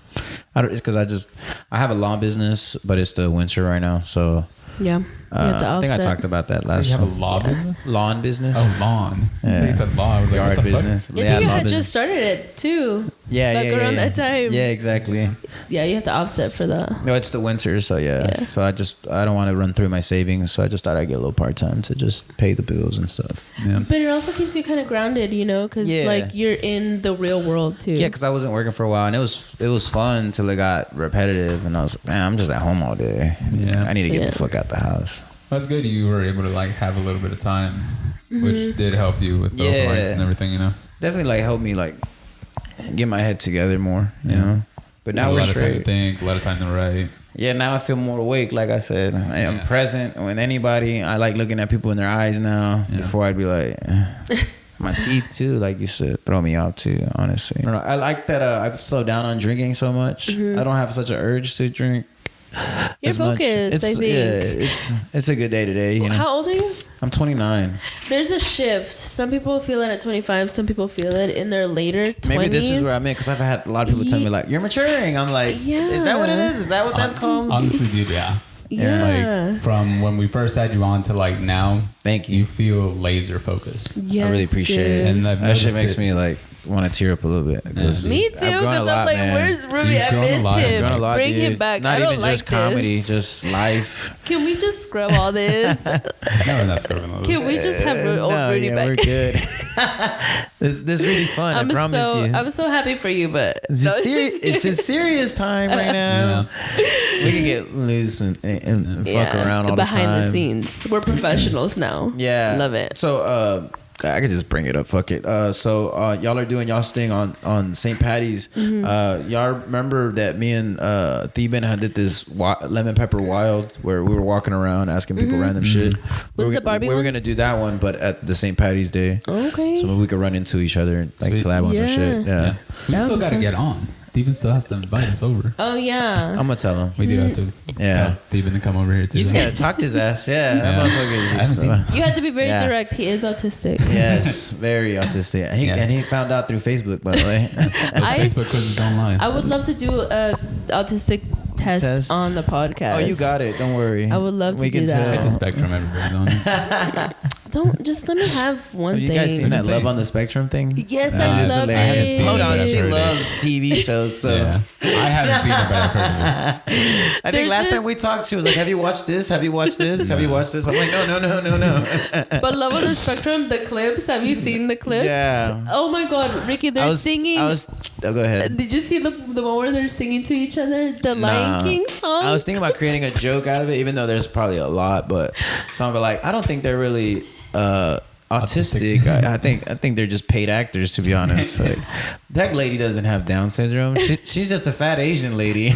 It's because I have a lawn business, but it's the winter right now, so Yeah. You have to I think I offset. talked about that So last you have a time. law business? Lawn business. Oh, lawn. Yeah. You said law. I was like, Yard what the fuck? business. I think Yeah, you lawn had business. just started it too. Yeah, like yeah, around yeah. that time. Yeah, exactly. Yeah, you have to offset for the. No, it's the winter, so yeah. Yeah. So I don't want to run through my savings, so I just thought I'd get a little part time to just pay the bills and stuff. Yeah. But it also keeps you kind of grounded, you know, because Yeah. like you're in the real world too. Yeah, because I wasn't working for a while, and it was fun till it got repetitive, and I was like, man, I'm just at home all day. Yeah. I need to get Yeah. the fuck out the house. That's good. You were able to like have a little bit of time, which did help you with the Yeah. rights and everything, you know. Definitely like helped me like get my head together more, you Yeah. know. But now a we're lot of time to straight. think, a lot of time to write. Yeah, now I feel more awake. Like I said, I am Yeah. present with anybody. I like looking at people in their eyes now. Yeah. Before I'd be like, my teeth too. Like used to throw me off too. Honestly, I don't know. I like that. I've slowed down on drinking so much. I don't have such an urge to drink. You're as much. focused, I think. Yeah, it's a good day today. You know, How old are you? I'm 29. There's a shift. Some people feel it at 25. Some people feel it in their later 20s. Maybe this is where I'm at because I've had a lot of people tell me like, "You're maturing." I'm like, Yeah. "Is that what it is? Is that what that's called?" Honestly, dude, yeah. Yeah. Like from when we first had you on to like now, Thank you. you feel laser focused. Yes, I really appreciate dude. it. And I've that shit noticed makes it. me like want to tear up a little bit. 'cause Me too, I've grown because a I'm lot, like, man. where's Ruby? You've I grown a miss lot. You've him. Grown a lot, Bring dude. him back. Not I don't even like just comedy, this. just life. Can we just scrub all this? No, we're not scrubbing all Can we just have old No, Rudy yeah, back? we're good. this really's fun. I promise you. I'm so happy for you, but It's just serious. It's just serious time right now. We can get loose and fuck around all behind the time. the scenes. We're professionals now. Yeah, Love it. So I could just bring it up. Fuck it. So y'all are doing y'all's thing on St. Patty's. Mm-hmm. Y'all remember that me and Theben had did this lemon pepper wild where we were walking around asking people random shit. Was it the Barbie We were one? gonna do that one, but at the St. Patty's Day. Okay. So maybe we could run into each other and like Sweet. collab on some Yeah. shit. Yeah. We That still would be got to fun. get on. Steven still has to invite us over. Oh yeah. I'm gonna tell him. We do have to Yeah. tell Steven to come over here too. You just gotta talk to his ass. Yeah, that Yeah. motherfucker is I just, haven't seen You have to be very Yeah. direct. He is autistic. yes, very autistic. And he found out through Facebook, by the way. Those I- Facebook quizzes don't lie. I would love to do a autistic test on the podcast. Oh, you got it. Don't worry. I would love to do that. It's a spectrum. Everybody's on it. Don't just let me have one Have thing. you guys seen that Love on the Spectrum thing? Yes, No, I it's love hilarious. I haven't it. seen Hold on, I've she heard it. loves TV shows, so Yeah. I haven't seen it, but I've heard of it. I think There's last this- time we talked, she was like, "Have you watched this? Have you watched this? Have you watched this?" I'm like, "No." But Love on the Spectrum, the clips. Have you seen the clips? Yeah. Oh my God, Ricky, they're singing. Oh, go ahead. Did you see the one where they're singing to each other? The Lion King song. I was thinking about creating a joke out of it, even though there's probably a lot. But some of it, like, I don't think they're really autistic. I think they're just paid actors, to be honest. Like, that lady doesn't have Down syndrome. She's just a fat Asian lady.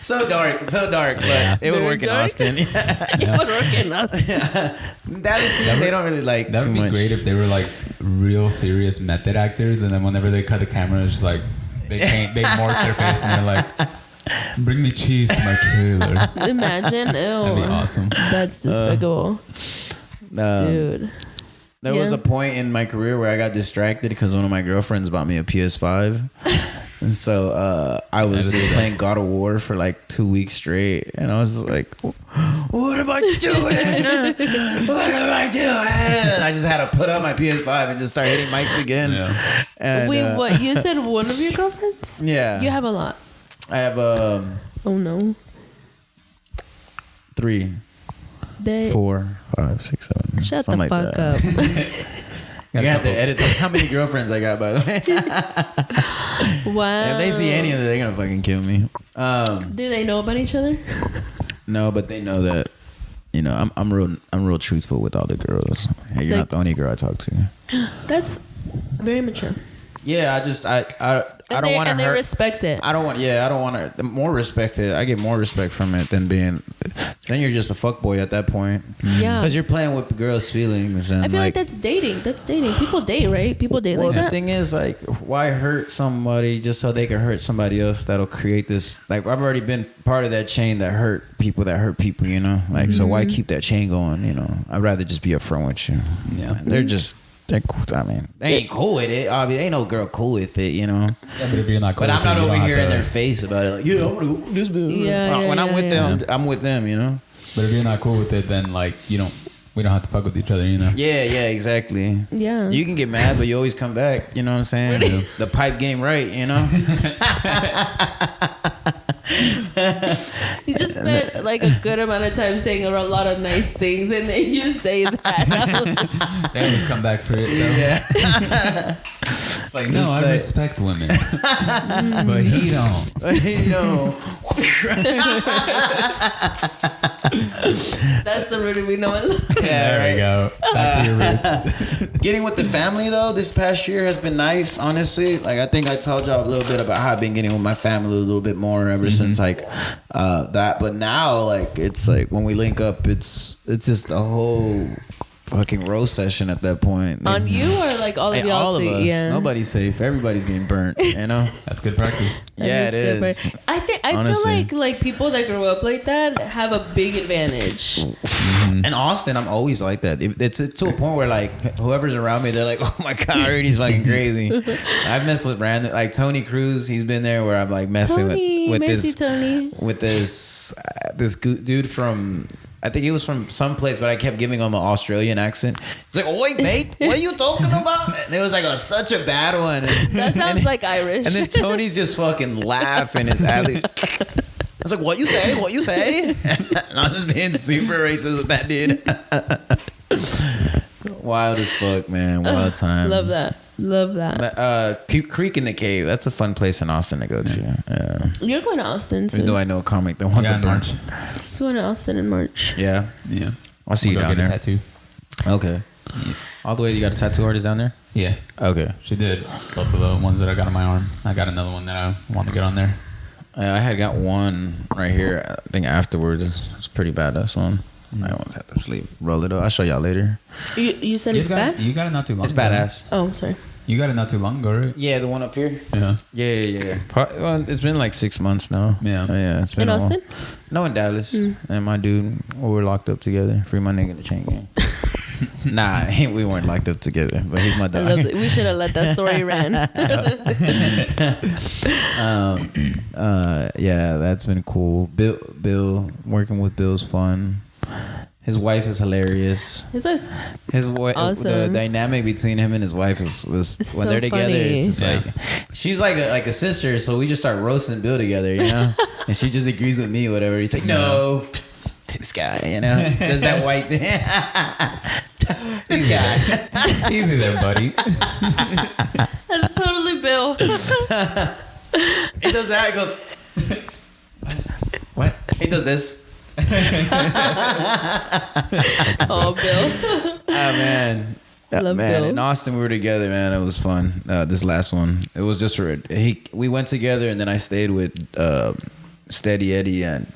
So dark, but it would work in Austin. It would work in Austin. They don't really like That too would be much. great if they were like real serious method actors, and then whenever they cut the camera, it's just like they morph their face and they're like, "Bring me cheese to my trailer." Imagine, That'd be awesome. That's despicable, dude. There was a point in my career where I got distracted because one of my girlfriends bought me a PS5. And so I was just playing God of War for like 2 weeks straight. And I was just like, what am I doing? What am I doing? And I just had to put up my PS5 and just start hitting mics again. Yeah. And, Wait, what? You said one of your girlfriends? Yeah. You have a lot. I have Oh no. 3, They 4, 5, 6, 7. shut the something fuck like that. up. You're gonna have to edit how many girlfriends I got, by the way. Wow. If they see any of it, they're gonna fucking kill me. Do they know about each other? No, but they know that, you know, I'm real truthful with all the girls. Hey, you're not the only girl I talk to. That's very mature. Yeah, I don't want to And they hurt. respect it. I don't want to more respect it. I get more respect from it than being. Then you're just a fuckboy at that point. Yeah. Because you're playing with girls' feelings, and I feel like that's dating. That's dating. People date, right? People date well, like the that. thing is, like, why hurt somebody just so they can hurt somebody else? That'll create this. Like, I've already been part of that chain that hurt people, you know? Like, so why keep that chain going, you know? I'd rather just be upfront with you. Yeah. They're just, I mean, they ain't cool with it. Obviously, ain't no girl cool with it, you know? Yeah, but if you're not cool But I'm with not it, you over don't here have in to- their face about it. Like, yeah, I'm gonna go fuck this bitch. Yeah, When I'm with them, yeah. I'm with them, you know? But if you're not cool with it, then like we don't have to fuck with each other, you know? Yeah, exactly. Yeah. You can get mad, but you always come back. You know what I'm saying? Really? The pipe game right, you know? You just spent like a good amount of time saying a lot of nice things, and then you say that. They always come back for it, though. Yeah. It's like, no, I respect women. But he don't. You know. That's the Rudy we know and love. Yeah, There we go. Back to your roots. Getting with the family though, this past year has been nice, honestly. Like, I think I told y'all a little bit about how I've been getting with my family a little bit more ever since like that. But now, like, it's like when we link up, it's just a whole fucking roast session at that point. On you or like all of Hey, y'all? all of too? us. Yeah. Nobody's safe. Everybody's getting burnt. You know. That's good practice. That Yeah, it good, is. but I feel Honestly. like people that grow up like that have a big advantage. In Austin, I'm always like that. It's to a point where like whoever's around me, they're like, "Oh my god, Rudy's fucking crazy." I've messed with random, like Tony Cruz. He's been there where I'm like messing Tony, with miss you, this Tony. with this dude from. I think he was from someplace, but I kept giving him an Australian accent. He's like, "Oi, mate, what are you talking about?" And it was like such a bad one. That sounds like Irish. And then Tony's just fucking laughing his alley. I was like, "What you say? What you say?" And I was just being super racist with that dude. Wild as fuck, man. Wild times. Love that. Love that. Creek in the Cave. That's a fun place in Austin to go to. Yeah. You're going to Austin too. Even though I know a comic that wants Yeah, a in bunch. He's going to Austin in March. Yeah. Yeah. I'll see you Go down get a there. tattoo. Okay. All the way, you got a tattoo artist down there? Yeah. Okay. She did. Both of the ones that I got on my arm. I got another one that I want to get on there. I had got one right here. I think afterwards. It's a pretty badass one. I almost had to sleep. Roll it up. I'll show y'all later. You said it's bad? You got it not too long It's ago. badass. Oh, sorry. You got it not too long ago, right? Yeah, the one up here. Yeah. Yeah. Well, it's been like 6 months now. Yeah. Yeah. It's been In a while. Austin? No, in Dallas. And my dude, we were locked up together. Free my nigga in the chain gang. Nah, we weren't locked up together, but he's my I dog. love it. We should have let that story ran. Yeah, that's been cool. Bill, working with Bill's fun. His wife is hilarious. His eyes. His wife, Awesome. the dynamic between him and his wife is when so they're together. funny. It's just like she's like a sister, so we just start roasting Bill together, you know. And she just agrees with me, whatever. He's like, no, this guy, you know, does that white thing. This guy, Easy there, buddy. That's totally Bill. he does that. He goes, What? he does this. Oh, Bill. Oh man. Love Man, Bill. in Austin we were together, man. It was fun. This last one, it was just for we went together, and then I stayed with Steady Eddie and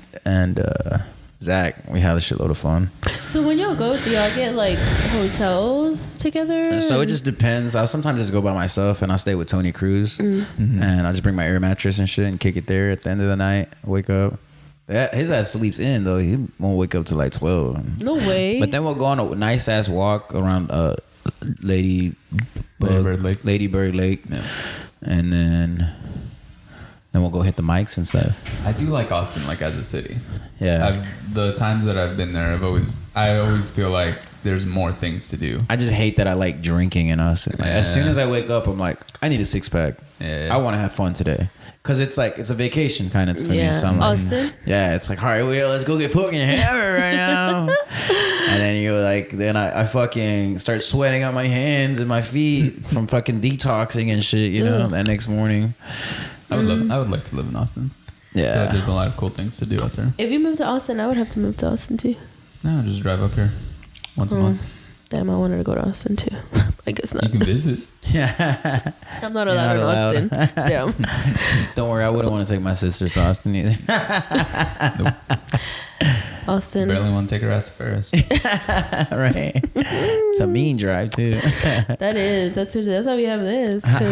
Zach. We had a shitload of fun. So when y'all go, do y'all get like hotels together? So it just depends. I'll sometimes just go by myself, and I'll stay with Tony Cruz, and I'll just bring my air mattress and shit and kick it there at the end of the night. Wake up. His ass sleeps in though. He won't wake up till like 12. No way. But then we'll go on a nice ass walk around Lady Bird Lake. Yeah. And then we'll go hit the mics and stuff. I do like Austin, like as a city. Yeah. The times that I've been there, I always feel like there's more things to do. I just hate that I like drinking in Austin. Like, as soon as I wake up, I'm like, I need a 6-pack. Yeah. I want to have fun today. Cause it's like it's a vacation kind of for me. So I'm like, Austin? Yeah, it's like, all right, well, let's go get fucking hammered right now. And then you're like, then I fucking start sweating on my hands and my feet from fucking detoxing and shit, you know, that next morning. I would like to live in Austin. I feel like Yeah. there's a lot of cool things to do out there. If you move to Austin, I would have to move to Austin too. No, just drive up here once a month. Damn, I wanted to go to Austin too. I guess not. You can visit. Yeah. I'm not allowed in Austin. Damn. Don't worry, I wouldn't want to take my sister to Austin either. Austin. Barely want to take her ass to Ferris. Right. It's a mean drive too. That's why we have this. 'Cause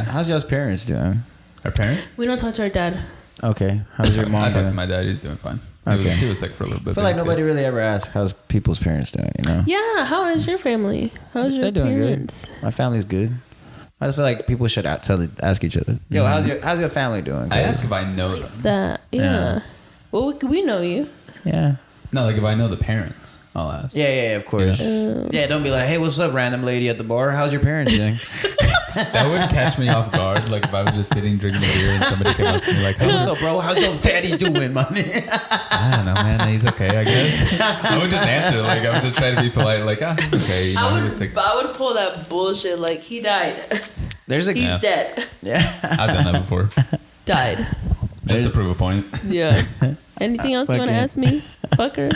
How's y'all's parents doing? Our parents? we don't touch our dad. Okay. How's your I mom talked to doing? my dad. He's doing fine. Okay. He was sick for a little bit. I feel but like he's nobody good. really ever asks how's people's parents doing, you know? Yeah, how is your family? How's your They're doing parents? good. My family's good. I just feel like people should ask each other. Yo, how's your family doing? I ask if I know them. That Yeah. Well, we know you. Yeah. No, like if I know the parents, I'll ask. Yeah, of course. Yeah, don't be like, hey, what's up, random lady at the bar? How's your parents doing? That would catch me off guard. Like if I was just sitting drinking a beer and somebody came up to me like, Hey, what's up, bro? How's your daddy doing, man? I don't know, man. He's okay, I guess. I would just answer. Like I would just try to be polite. Like, he's okay. You know, he was sick. I would pull that bullshit. Like he died. There's a He's dead. yeah. I've done that before. Died. Just to prove a point. Yeah. Anything else you want to Fucking- ask me, fucker?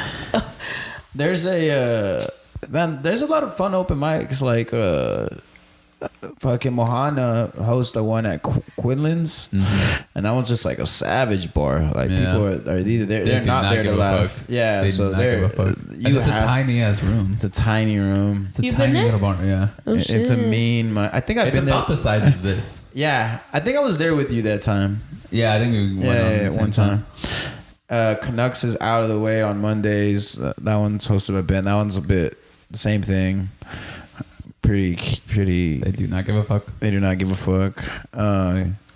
There's there's a lot of fun open mics like fucking Mohana hosts the one at Quinlan's, and that was just like a savage bar. Like people are either they're do not there to give a laugh. fuck. Yeah, They so do not give a fuck. And it's a tiny ass room. It's a tiny room. It's a You've been tiny there? little bar. Yeah. Oh, It's a shit. mean. I think I've It's been about there. the size of this. Yeah, I think I was there with you that time. Yeah, I think we went on at the same one time. Canucks is out of the way on Mondays. That one's hosted by Ben. That one's a bit the same thing. Pretty. They do not give a fuck. They do not give a fuck.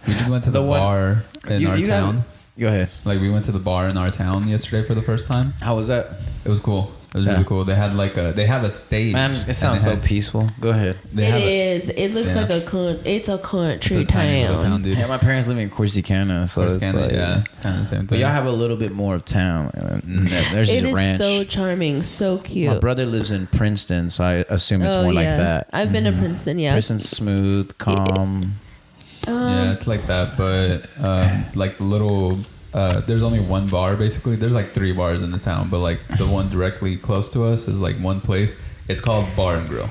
We just went to the The one- bar in our town. Go ahead. Like we went to the bar in our town yesterday for the first time. How was that? It was cool. It was Yeah. really cool. They had they have a stage. Man, it sounds so and peaceful. Go ahead. they have It a- is. It looks yeah. like it's a It's country a tiny little town. town, dude. Yeah, my parents live in Corsicana, so it's Corsicana, like, yeah, it's kind of the same But thing. y'all have a little bit more of town. There's It just a is ranch. so charming, so cute. My brother lives in Princeton, so I assume it's Oh, more like yeah. that. I've been to Princeton, yeah. Princeton's smooth, calm. Yeah, it's like that, but like the little. There's only one bar basically. There's like 3 bars in the town, but like the one directly close to us is like one place. It's called Bar and Grill.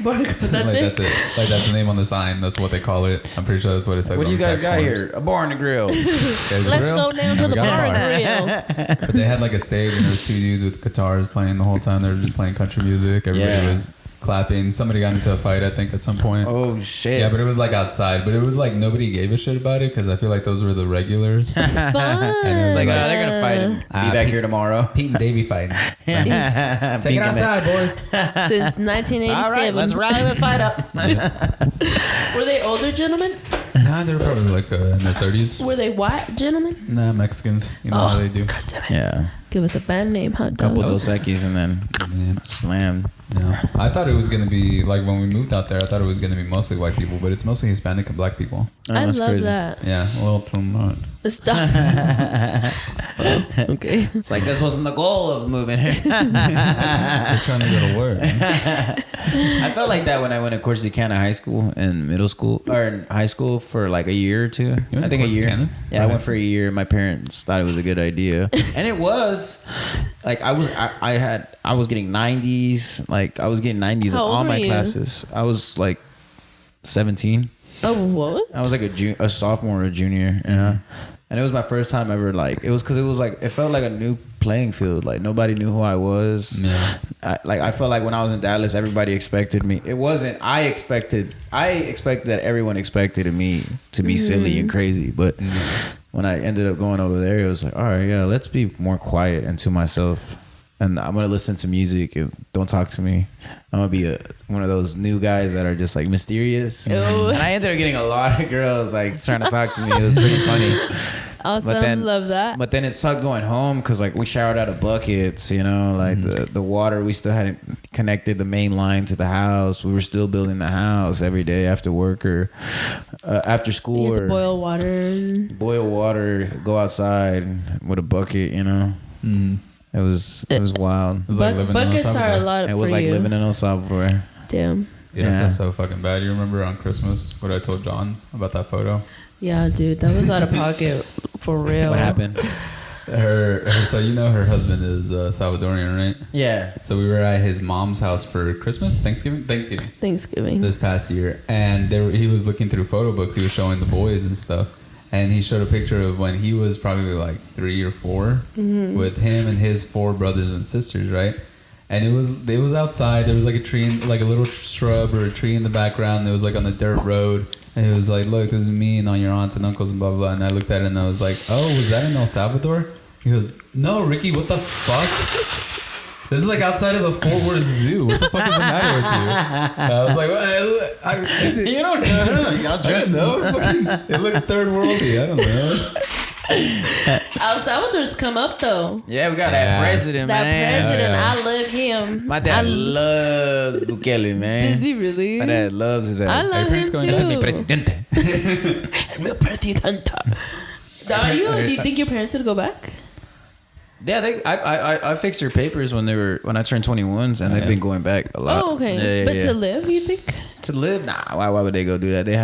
That's Like it. that's it. Like that's the name on the sign. That's what they call it. I'm pretty sure that's what it says. What do on you the guys text got forms. here? A bar and a grill. There's a Let's grill, go down and to we the got a bar and grill. But they had like a stage and there was 2 dudes with guitars playing the whole time. They were just playing country music. Everybody Yeah. was clapping. Somebody got into a fight, I think, at some point. Oh shit. Yeah, but it was like outside. But it was like nobody gave a shit about it because I feel like those were the regulars. Fun. And it was Like, they're gonna fight and be back here tomorrow. Pete and Davey fighting. Take Take it outside, boys. Since 1987. All right, let's rally this fight up. Were they older gentlemen? Nah, they were probably like in their 30s. Were they white gentlemen? Nah, Mexicans. You know how they do. God damn it. Yeah. Give us a band name, hot Couple dog. Dos Equis and then slammed. Yeah. I thought it was going to be, like when we moved out there, I thought it was going to be mostly white people, but it's mostly Hispanic and black people. Oh, I that's love crazy. that. Yeah, well, from not. Stop. Okay. It's like this wasn't the goal of moving here. They're trying to go to work. I felt like that when I went to Corsicana High School and middle school or in high school for like a year or two. You went I to think a year. Corsicana? Yeah, I went for a year. My parents thought it was a good idea, and it was. Like I was getting 90s. Like I was getting 90s in How old all were my you? classes. I was like 17. Oh, what? I was like a sophomore or a junior. Yeah. And it was my first time ever, like, it was because it was like, it felt like a new playing field. Like, nobody knew who I was. Yeah. I felt like when I was in Dallas, everybody expected me. It wasn't, I expected that everyone expected me to be silly and crazy. But when I ended up going over there, it was like, all right, yeah, let's be more quiet and to myself. And I'm going to listen to music and don't talk to me. I'm going to be one of those new guys that are just like mysterious. Ew. And I ended up getting a lot of girls like trying to talk to me. It was pretty funny. Awesome. Love that. But then it sucked going home because like we showered out of buckets, you know, like the water, we still hadn't connected the main line to the house. We were still building the house every day after work or after school. You have or to boil water. Go outside with a bucket, you know. It was wild. It was like living in El buckets are a Salvador. lot It was for like you. living in El Salvador. Damn. Yeah, that's so fucking bad. You remember on Christmas what I told John about that photo? Yeah, dude, that was out of pocket for real. What happened? So you know her husband is Salvadorian, right? Yeah. So we were at his mom's house for Christmas, Thanksgiving Thanksgiving. this past year, and he was looking through photo books. He was showing the boys and stuff, and he showed a picture of when he was probably like 3 or 4 with him and his 4 brothers and sisters, right? And it was outside. There was like a tree, like a little shrub or a tree in the background. It was like on the dirt road. And it was like, look, this is me and all your aunts and uncles and blah, blah, blah. And I looked at it and I was like, oh, was that in El Salvador? He goes, no, Ricky, what the fuck? This is like outside of the Fort Worth Zoo. What the fuck is the matter with you? And I was like, well, You don't know. I don't know. It looked third worldy. I don't know. El Salvador's come up though. Yeah, we got that president, That man. president, yeah. I love him. My dad loves Bukele, man. Does he really? My dad loves his I ass. love him parents too. going Ese es mi presidente. Mi presidenta. Do you think your parents would go back? Yeah, I fixed their papers when I turned 21s, and they've been going back a lot. Oh, okay. Yeah, But yeah. to live, you think? To live, nah. Why would they go do that? They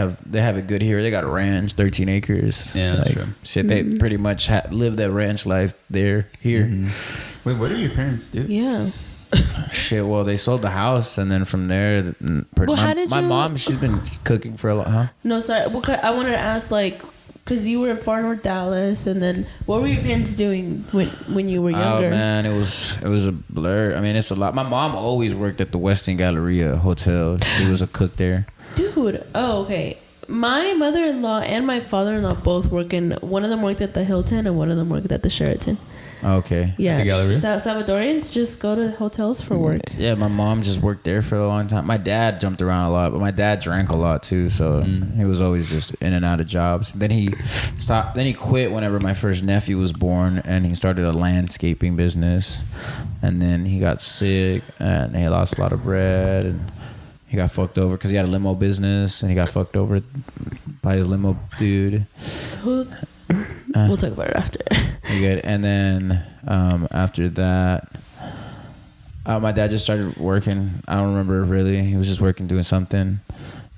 have it good here. They got a ranch, 13 acres. Yeah, that's true. Shit, they pretty much live that ranch life there here. Wait, what do your parents do? Yeah. Shit, well, they sold the house, and then from there, how did my you- mom, she's been cooking for a lot, huh? No, sorry. Well, I wanted to ask, like, because you were in far north Dallas, and then what were your parents doing when you were younger? Oh man, it was a blur. I mean, it's a lot. My mom always worked at the Westin Galleria Hotel. She was a cook there. Dude, oh, okay. My mother-in-law and my father-in-law both work in, one of them worked at the Hilton and one of them worked at the Sheraton. Okay. Yeah. The Galleria? Salvadorians just go to hotels for work. Yeah, my mom just worked there for a long time. My dad jumped around a lot, but my dad drank a lot too, so he was always just in and out of jobs. Then he stopped. Then he quit whenever my first nephew was born, and he started a landscaping business. And then he got sick, and he lost a lot of bread, and he got fucked over because he had a limo business, and he got fucked over by his limo dude. We'll talk about it after. You good? And then after that, my dad just started working. I don't remember really. He was just working doing something,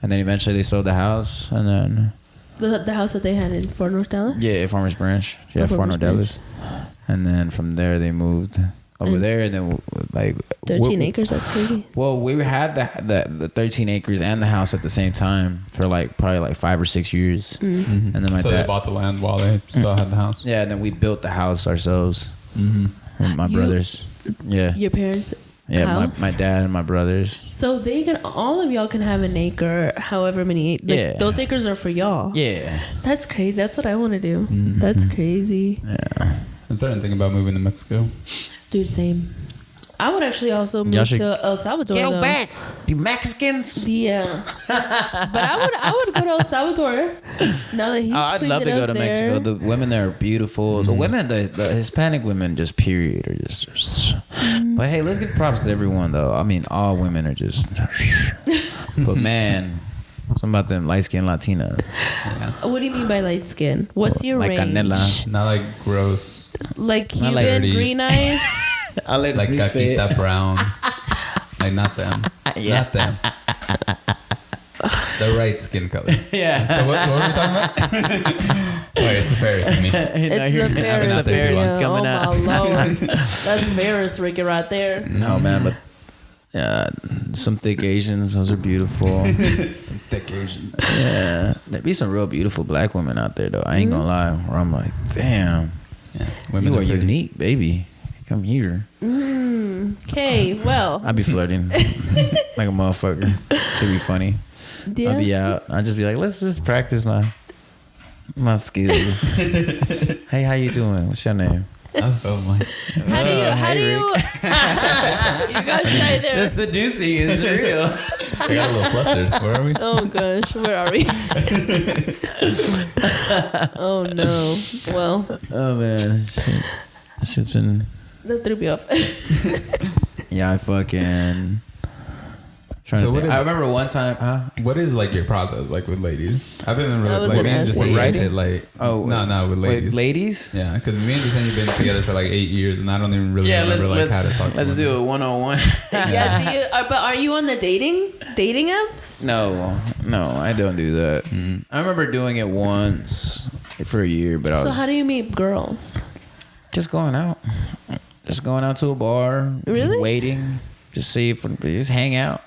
and then eventually they sold the house, and then The house that they had in Fort North Dallas? yeah, Farmers Branch, yeah, Farmers Fort North Dallas, and then from there they moved over there, and then like 13 acres, that's crazy. Well, we had the 13 acres and the house at the same time for like probably like 5 or 6 years, and then my So dad they bought the land while they still had the house. yeah, and then we built the house ourselves. With my brothers. Yeah. Your parents Yeah, house? my dad and my brothers. So all of y'all can have an acre, however many. Yeah. Those acres are for y'all. Yeah. That's crazy. That's what I want to do. Mm-hmm. That's crazy. Yeah. I'm starting to think about moving to Mexico. Dude, same. I would actually also Y'all move should to El Salvador. Go though. back, you Mexicans. Yeah. But I would go to El Salvador. Now that he's I'd love to go to Mexico. The women there are beautiful. The women, the Hispanic women, just period, are just. But hey, let's give props to everyone though. I mean, all women are just. But man, something about them light skinned Latinas. Yeah. What do you mean by light skin? What's your Like range? canela. Not like gross, Like Not Cuban like dirty. green eyes? I'll let like Rick say it. Catita brown. Like not them. Yeah. Not them. The right skin color. Yeah. So what were we talking about? Sorry, it's the Ferris in me. It's the Ferris. It's the Ferris yeah. coming Oh out. my lord, that's Ferris Ricky right there. No man, but some thick Asians, those are beautiful. Some thick Asian. Yeah, there be some real beautiful black women out there though. I ain't gonna lie. Where I'm like, damn, Yeah, women you are pretty. unique, baby. Come here. Okay, well, I'd be flirting like a motherfucker. Should be funny. yeah. I'd be out. I'd just be like, let's just practice my skills. Hey, how you doing? What's your name? Oh my. How do you? Hey, You guys try The there. seducing is real. I got a little flustered. Where are we? Oh gosh, where are we? Oh no. Well, Oh man, shit's been. that threw me off. Yeah, I fucking. Trying So to what think. is- I remember one time, huh? What is like your process like with ladies? I've been I really was like an me and just SE. like hit like Oh, no with ladies. Wait, ladies? Yeah, because me and Jasenia been together for like 8 years, and I don't even really remember like how to talk. let's to do it 101. Yeah. Do you? But are you on the dating apps? No, I don't do that. I remember doing it once for a year, but I So was how do you meet girls? just going out to a bar, Really? just waiting, just hang out.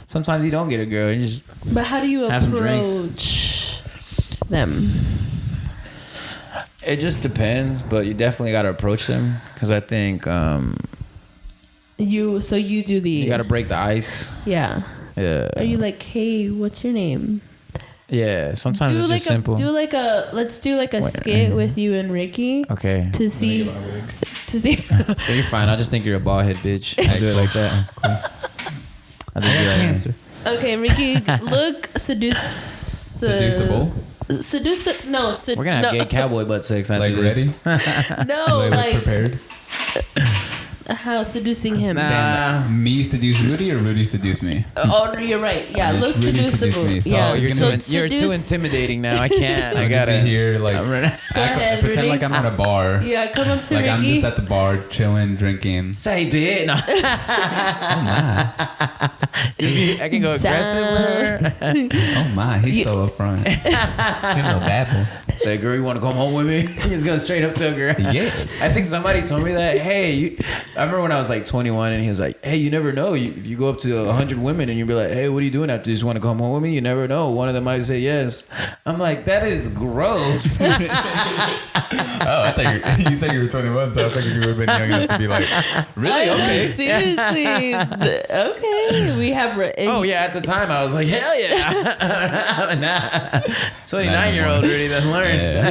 Sometimes you don't get a girl, you just But how do you Have some approach them? it just depends, but you definitely got to approach them because I think You do the you got to break the ice. yeah. Yeah, Are you like, hey, what's your name? yeah. Sometimes it's just simple. Let's do like a Wait, skit with you and Ricky Okay, to see. yeah, you're fine. I just think you're a bald head bitch. I'll do it like that. I think you're cancer. Okay, Ricky, look seducible. We're gonna have gay cowboy butt sex after Like this. ready? No, Like prepared? how seducing him. Nah. Me seduce Rudy or Rudy seduce me? Oh, no, you're right. Yeah, It's look really seducible. seduce me, so Yeah, you're You're so too intimidating now. I can't. I I'll just gotta be here like I'm gonna Go ahead, pretend Rudy. like I'm at a bar. Yeah, come up to Like Ricky. I'm just at the bar chilling, drinking. say bitch. No. Oh my! I can go aggressive with her. Oh my! He's so upfront. Give him a babble. Say, girl, you want to come home with me? He's going straight up to a girl. Yes. I think somebody told me that. Hey, I remember when I was like 21, and he was like, "Hey, you never know. If you go up to 100 women and you be like, hey, what are you doing after? You just want to come home with me? You never know. One of them might say yes." I'm like, that is gross. Oh, I thought you said you were 21, so I thought you would have been young enough to be like, really? Okay. Seriously. Okay. We have. Oh yeah, at the time I was like, hell yeah. Nah. 29-year-old Rudy that learned.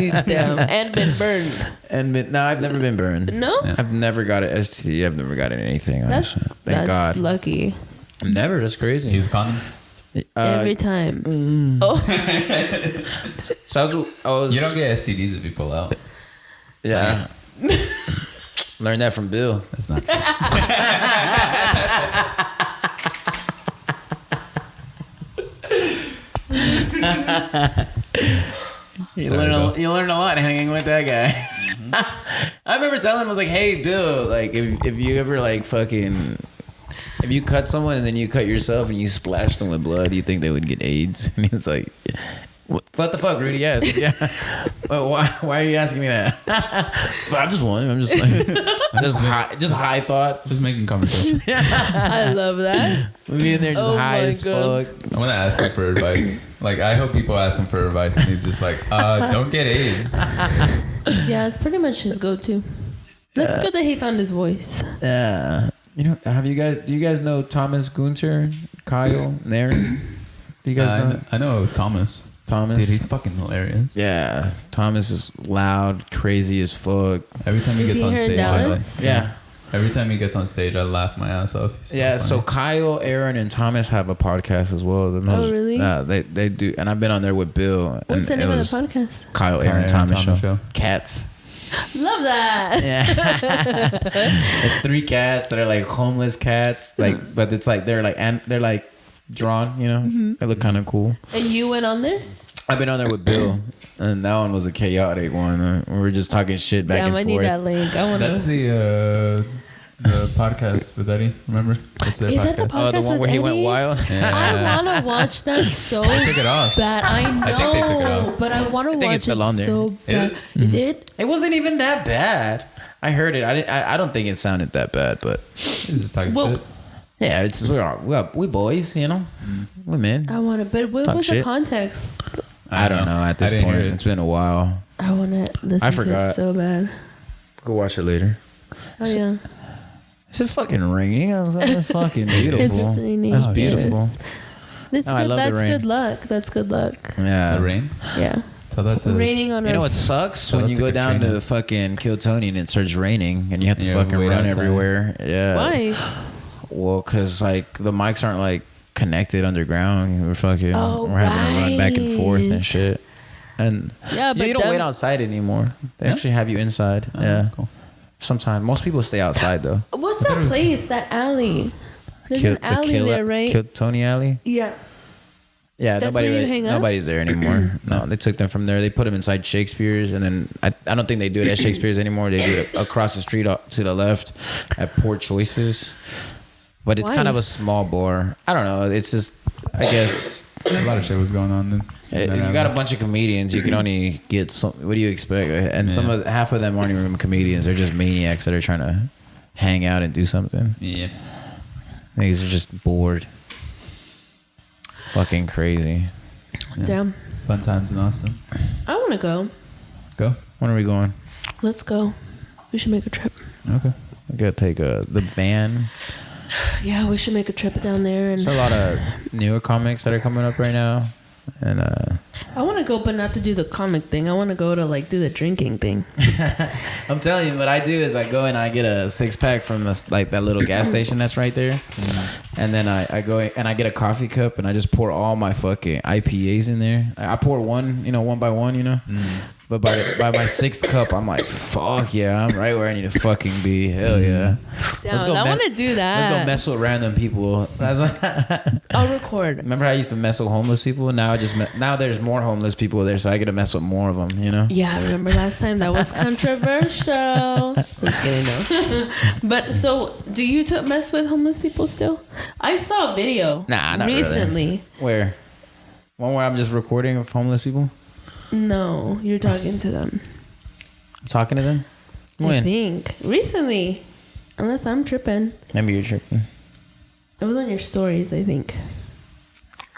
Yeah. Damn. And been burned. And no, I've never been burned. No? Yeah. I've never got an STD. I've never gotten anything. That's honestly. Thank God. lucky. Never. That's crazy. Use a condom. Every time. Oh. So I was You don't get STDs if you pull out. yeah. Science. Learned that from Bill. That's not. You Sorry, learn a lot hanging with that guy. I remember telling him, I was like, hey, Bill, like, if you ever, like, fucking... If you cut someone and then you cut yourself and you splash them with blood, you think they would get AIDS? And he's like, what the fuck, Rudy? Yes. Yeah. Well, why are you asking me that? But I'm just wondering. I'm just like, just high thoughts. Just making conversation. I love that. Me in there just Oh high my as God. fuck. I want to ask him for advice. Like, I hope people ask him for advice, and he's just like, don't get AIDS. Yeah, it's pretty much his go-to. That's good that he found his voice. Yeah. You know, do you guys know Thomas Gunter, Kyle, Nair? Do you guys know? I know Thomas. Thomas? Dude, he's fucking hilarious. Yeah, Thomas is loud, crazy as fuck. Every time he Is gets he on here in stage, Dallas? Yeah. Every time he gets on stage, I laugh my ass off. He's Yeah, so funny. Kyle, Aaron, and Thomas have a podcast as well. Oh, really? They do, and I've been on there with Bill. What's and the name it of the was podcast? Kyle, Aaron, Aaron, Thomas Thomas show. show. Cats. Love that. Yeah, it's 3 cats that are like homeless cats, like, but it's like they're like drawn, you know. Mm-hmm. They look kind of cool. And you went on there? I've been on there with Bill, and that one was a chaotic one. We were just talking shit back Damn, and I need forth. that link. I want That's to. the podcast with Eddie. Remember? It's their Is podcast. that the podcast? Oh, the one with where he went Eddie? wild. I want to watch that so They took it off. bad. I know, I think they took it off. but I want to think watch it's still it on there. so bad. Is it? It wasn't even that bad. I heard it. I don't think it sounded that bad, but He was just talking Well, shit. yeah, it's we boys, you know, we men. I want to. But what Talk was the shit. context? I don't know at this I didn't point. hear it. It's been a while. I want to listen I to it forgot. so bad. Go watch it later. Oh yeah, Is it fucking raining? It's fucking beautiful. It's raining. That's Oh, beautiful. That's Oh, I good. love the That's rain. good luck. That's good luck. Yeah. The rain. Yeah, Tell that to raining on You know a what sucks So when you that's go a down Katrina. to fucking Kiltony and it starts raining and you have to Yeah, fucking wait run outside. everywhere. Yeah. Why? Well, cause like the mics aren't like connected underground. We're having to run back and forth right. and shit. And Yeah, but you don't them- wait outside anymore. They Yeah? actually have you inside. Oh, yeah. cool. Sometimes most people stay outside though. What's I thought that it was- place? That alley? There's an alley there, right? Kiltony Alley. Yeah. Yeah, That's where you hang out? nobody's there anymore. No, they took them from there. They put them inside Shakespeare's, and then I don't think they do it at Shakespeare's anymore. They do it across the street to the left at Poor Choices. But it's Why? kind of a small bar. I don't know. It's just, I guess, A lot of shit was going on. you got a bunch of comedians. You can only get some. What do you expect? And half of them aren't even comedians. They're just maniacs that are trying to hang out and do something. Yeah. These are just bored. Fucking crazy. Damn. Fun times in Austin. I want to go. Go. When are we going? Let's go. We should make a trip. Okay. We gotta take the van. Yeah, we should make a trip down there. And There's a lot of newer comics that are coming up right now, and I want to go, but not to do the comic thing. I want to go to like do the drinking thing. I'm telling you, what I do is I go and I get a 6-pack from that little gas station that's right there, and then I go and I get a coffee cup and I just pour all my fucking IPAs in there. I pour one by one, But by my 6th cup, I'm like, fuck yeah, I'm right where I need to fucking be. Hell yeah. Damn, I want to do that. Let's go mess with random people. I'll record. Remember how I used to mess with homeless people? Now now there's more homeless people there, so I get to mess with more of them, Yeah, I remember last time that was controversial. I'm just kidding, no. But so, do you mess with homeless people still? I saw a video. Nah, not recently. really. Where? One where I'm just recording of homeless people? No, you're talking to them. I'm talking to them? I When? think recently, unless I'm tripping. Maybe you're tripping. It was on your stories, I think.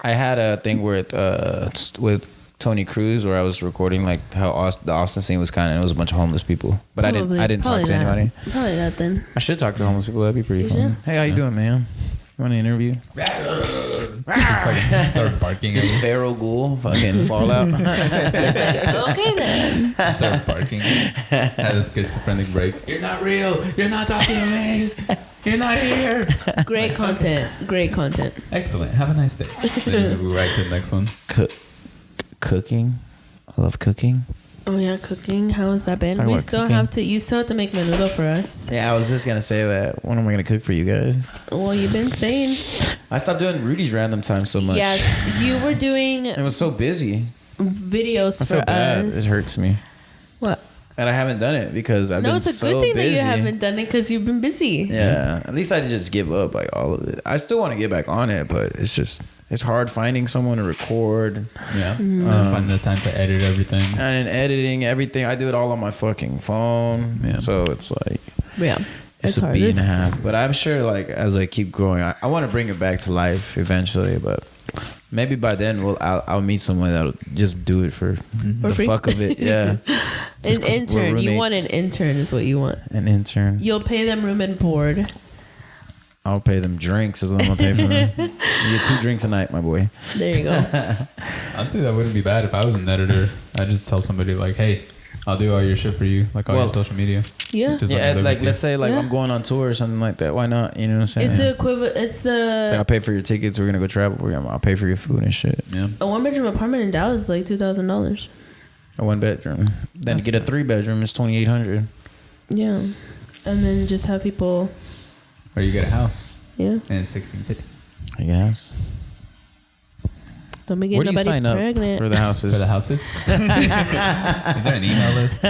I had a thing with Tony Cruz where I was recording like how the Austin scene was and it was a bunch of homeless people. But I didn't talk to anybody. Probably that then. I should talk to homeless people. That'd be pretty You fun. should. Hey, how you doing, man? You want an interview? Just fucking start barking. Just at you. feral ghoul, fucking Fallout. Okay then. Start barking. Had a schizophrenic break. You're not real. You're not talking to me. You're not here. Great content. Great content. Excellent. Have a nice day. Then just move right to the next one. Cooking. I love cooking. Oh yeah, cooking. How has that been? Talk We about still cooking. have to. You still have to make menudo for us. Yeah, I was just gonna say that. When am I gonna cook for you guys? Well, you've been saying. I stopped doing Rudy's random time so much. Yes, you were doing It was so busy. videos I for feel bad. us. It hurts me. What? And I haven't done it because I've No, been it's a so good thing busy. that you haven't done it because you've been busy. Yeah, at least I did just give up like all of it. I still want to get back on it, but it's hard finding someone to record Yeah. Finding the time to edit everything. and then editing everything. I do it all on my fucking phone. Yeah. So it's like Yeah, it's a hard. beat and a This- half. But I'm sure like as I keep growing, I want to bring it back to life eventually. But maybe by then I'll meet someone that'll just do it for the free? fuck of it. Yeah, An Just 'cause we're intern. You want an roommates. intern is what you want. An intern. You'll pay them room and board. I'll pay them drinks is what I'm gonna pay for them. You get 2 drinks a night, my boy. There you go. Honestly, that wouldn't be bad if I was an editor. I just tell somebody like, "Hey, I'll do all your shit for you, like all your social media." Yeah. Just let me live like with let's you. say like Yeah. I'm going on tour or something like that. Why not? You know what I'm saying? It's the equivalent. It's So I'll pay for your tickets. We're gonna go travel. I'll pay for your food and shit. Yeah. a 1-bedroom apartment in Dallas is like $2,000. A 1-bedroom. Then to get a 3-bedroom is $2,800. Yeah, and then just have people. Or you get a house Yeah, and it's $1,650 I guess. don't be Where getting do you nobody sign pregnant. up for the houses? for the houses. Is there an email list?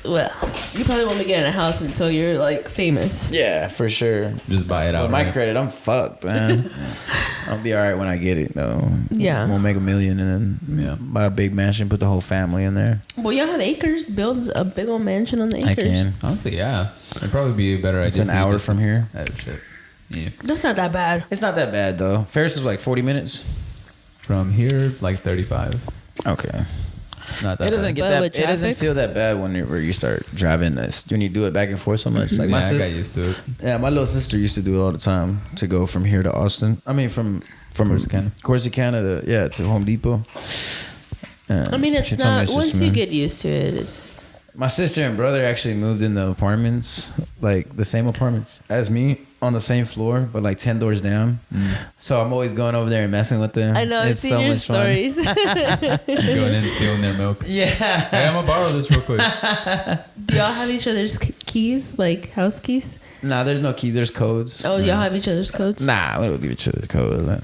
Well, you probably won't be getting a house until you're like famous. Yeah, for sure. Just buy it out. With my right? credit, I'm fucked, man. I'll be all right when I get it, though. Yeah. We'll make $1 million and then buy a big mansion, put the whole family in there. Well, y'all have acres. Build a big old mansion on the acres. I can. Honestly, yeah. It'd probably be a better idea. It's an for you hour just from to- here. Oh, shit. Yeah. That's not that bad. It's not that bad, though. Ferris is like 40 minutes. From here, like 35. Okay. Not that It doesn't bad. get But that. with It doesn't traffic? feel that bad when you start driving this. When you do it back and forth so much. Like Yeah, my I sister. got used to it. Yeah, my little sister used to do it all the time to go from here to Austin. I mean, from Corsicana to Home Depot. I mean, She it's told me not. it's just Once you me. get used to it, it's. My sister and brother actually moved in the apartments, like the same apartments as me, on the same floor, but like 10 doors down. So I'm always going over there and messing with them. I know. I've It's seen so your much fun. stories. Going in, stealing their milk. Yeah. Hey, I'm gonna borrow this real quick. Do y'all have each other's keys, like house keys? Nah, there's no key. There's codes. Oh, y'all have each other's codes? Nah, we don't give each other the code. Like,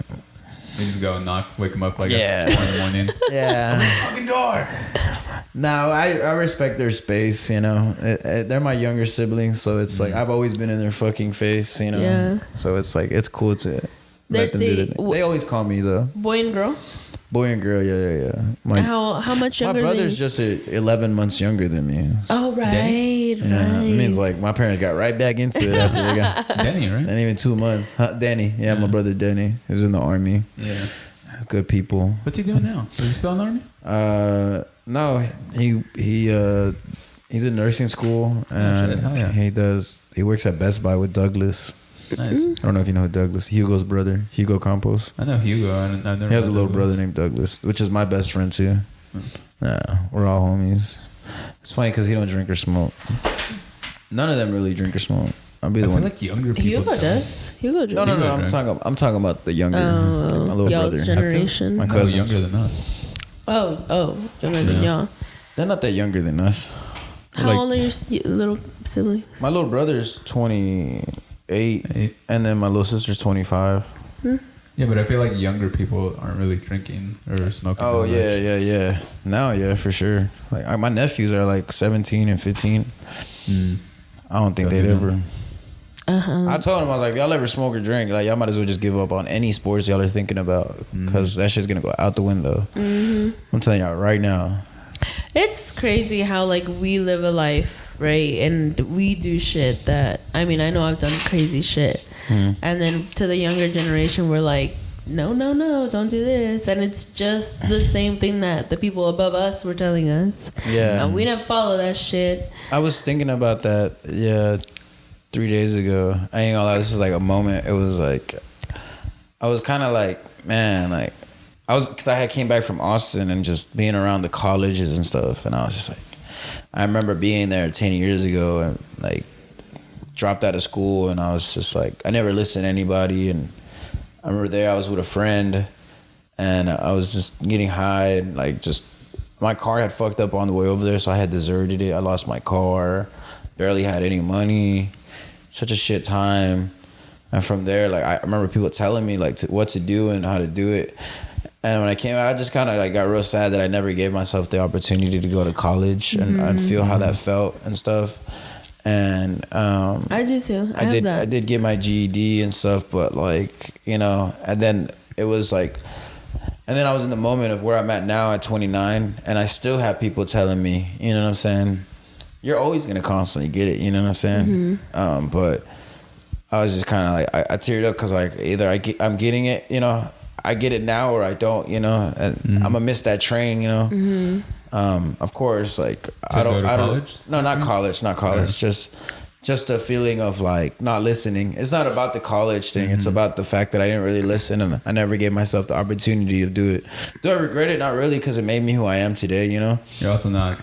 You just go and wake them up like Yeah. at 1 in the morning. yeah. Fucking door. No, I respect their space, you know. They're my younger siblings, so it's like I've always been in their fucking face, you know. Yeah. So it's like it's cool to They're- let them do they- that. They always call me the Boy and girl? boy and girl. Yeah. My How much my younger brother's than just 11 months younger than me. Oh, right. Danny? Yeah, it means like my parents got right back into it after they got Denny, right? not even 2 months. Danny, yeah, my brother Danny, he was in the army. Yeah. Good people. What's he doing now? Is he still in the army? No, he's in nursing school and shit. Hell yeah. he works at Best Buy with Douglas. Nice. I don't know if you know who Douglas, Hugo's brother, Hugo Campos. I know Hugo. I've never He has a met little Hugo. brother named Douglas, which is my best friend too. Yeah, we're all homies. It's funny because he don't drink or smoke. None of them really drink or smoke. I'll be I the feel one. like younger people. Hugo don't. does. Hugo No, does. no. Hugo I'm talking about the younger, like my little y'all's brother. generation. My No, cousins. younger than us. Oh, younger than Yeah. y'all. They're not that younger than us. How Like- old are your little siblings? My little brother's 28, Eight. and then my little sister's 25. Yeah, but I feel like younger people aren't really drinking or smoking. Oh that much. yeah. Now, yeah, for sure. Like my nephews are like 17 and 15. I don't think Don't they'd do ever. Uh-huh. I told them, I was like, if y'all ever smoke or drink, like y'all might as well just give up on any sports y'all are thinking about, because that shit's gonna go out the window. I'm telling y'all right now. It's crazy how like we live a life, right? And we do shit that I mean, I know I've done crazy shit. And then to the younger generation we're like, no, don't do this. And it's just the same thing that the people above us were telling us. Yeah. And we didn't follow that shit. I was thinking about that, 3 days ago. I ain't gonna lie, this is like a moment. It was like, I was kind of like, man, like, because I had came back from Austin and just being around the colleges and stuff. And I was just like, I remember being there 10 years ago and like, dropped out of school, and I was just like, I never listened to anybody. And I remember there I was with a friend, and I was just getting high, and like just my car had fucked up on the way over there, so I had deserted it. I lost my car, barely had any money, such a shit time. And from there, like I remember people telling me like what to do and how to do it. And when I came out, I just kind of like got real sad that I never gave myself the opportunity to go to college and feel how that felt and stuff. And I do too. I did get my GED and stuff, but like, you know, and then it was like, and then I was in the moment of where I'm at now at 29, and I still have people telling me, you know what I'm saying, you're always gonna constantly get it, you know what I'm saying? But I was just kind of like, I teared up because like either I'm getting it, you know, I get it now or I don't, you know, and I'm gonna miss that train, you know. Of course, like I don't. College? No, not college. Yeah. Just just a feeling of like not listening. It's not about the college thing. It's about the fact that I didn't really listen and I never gave myself the opportunity to do it. Do I regret it? Not really, because it made me who I am today, you know? You're also not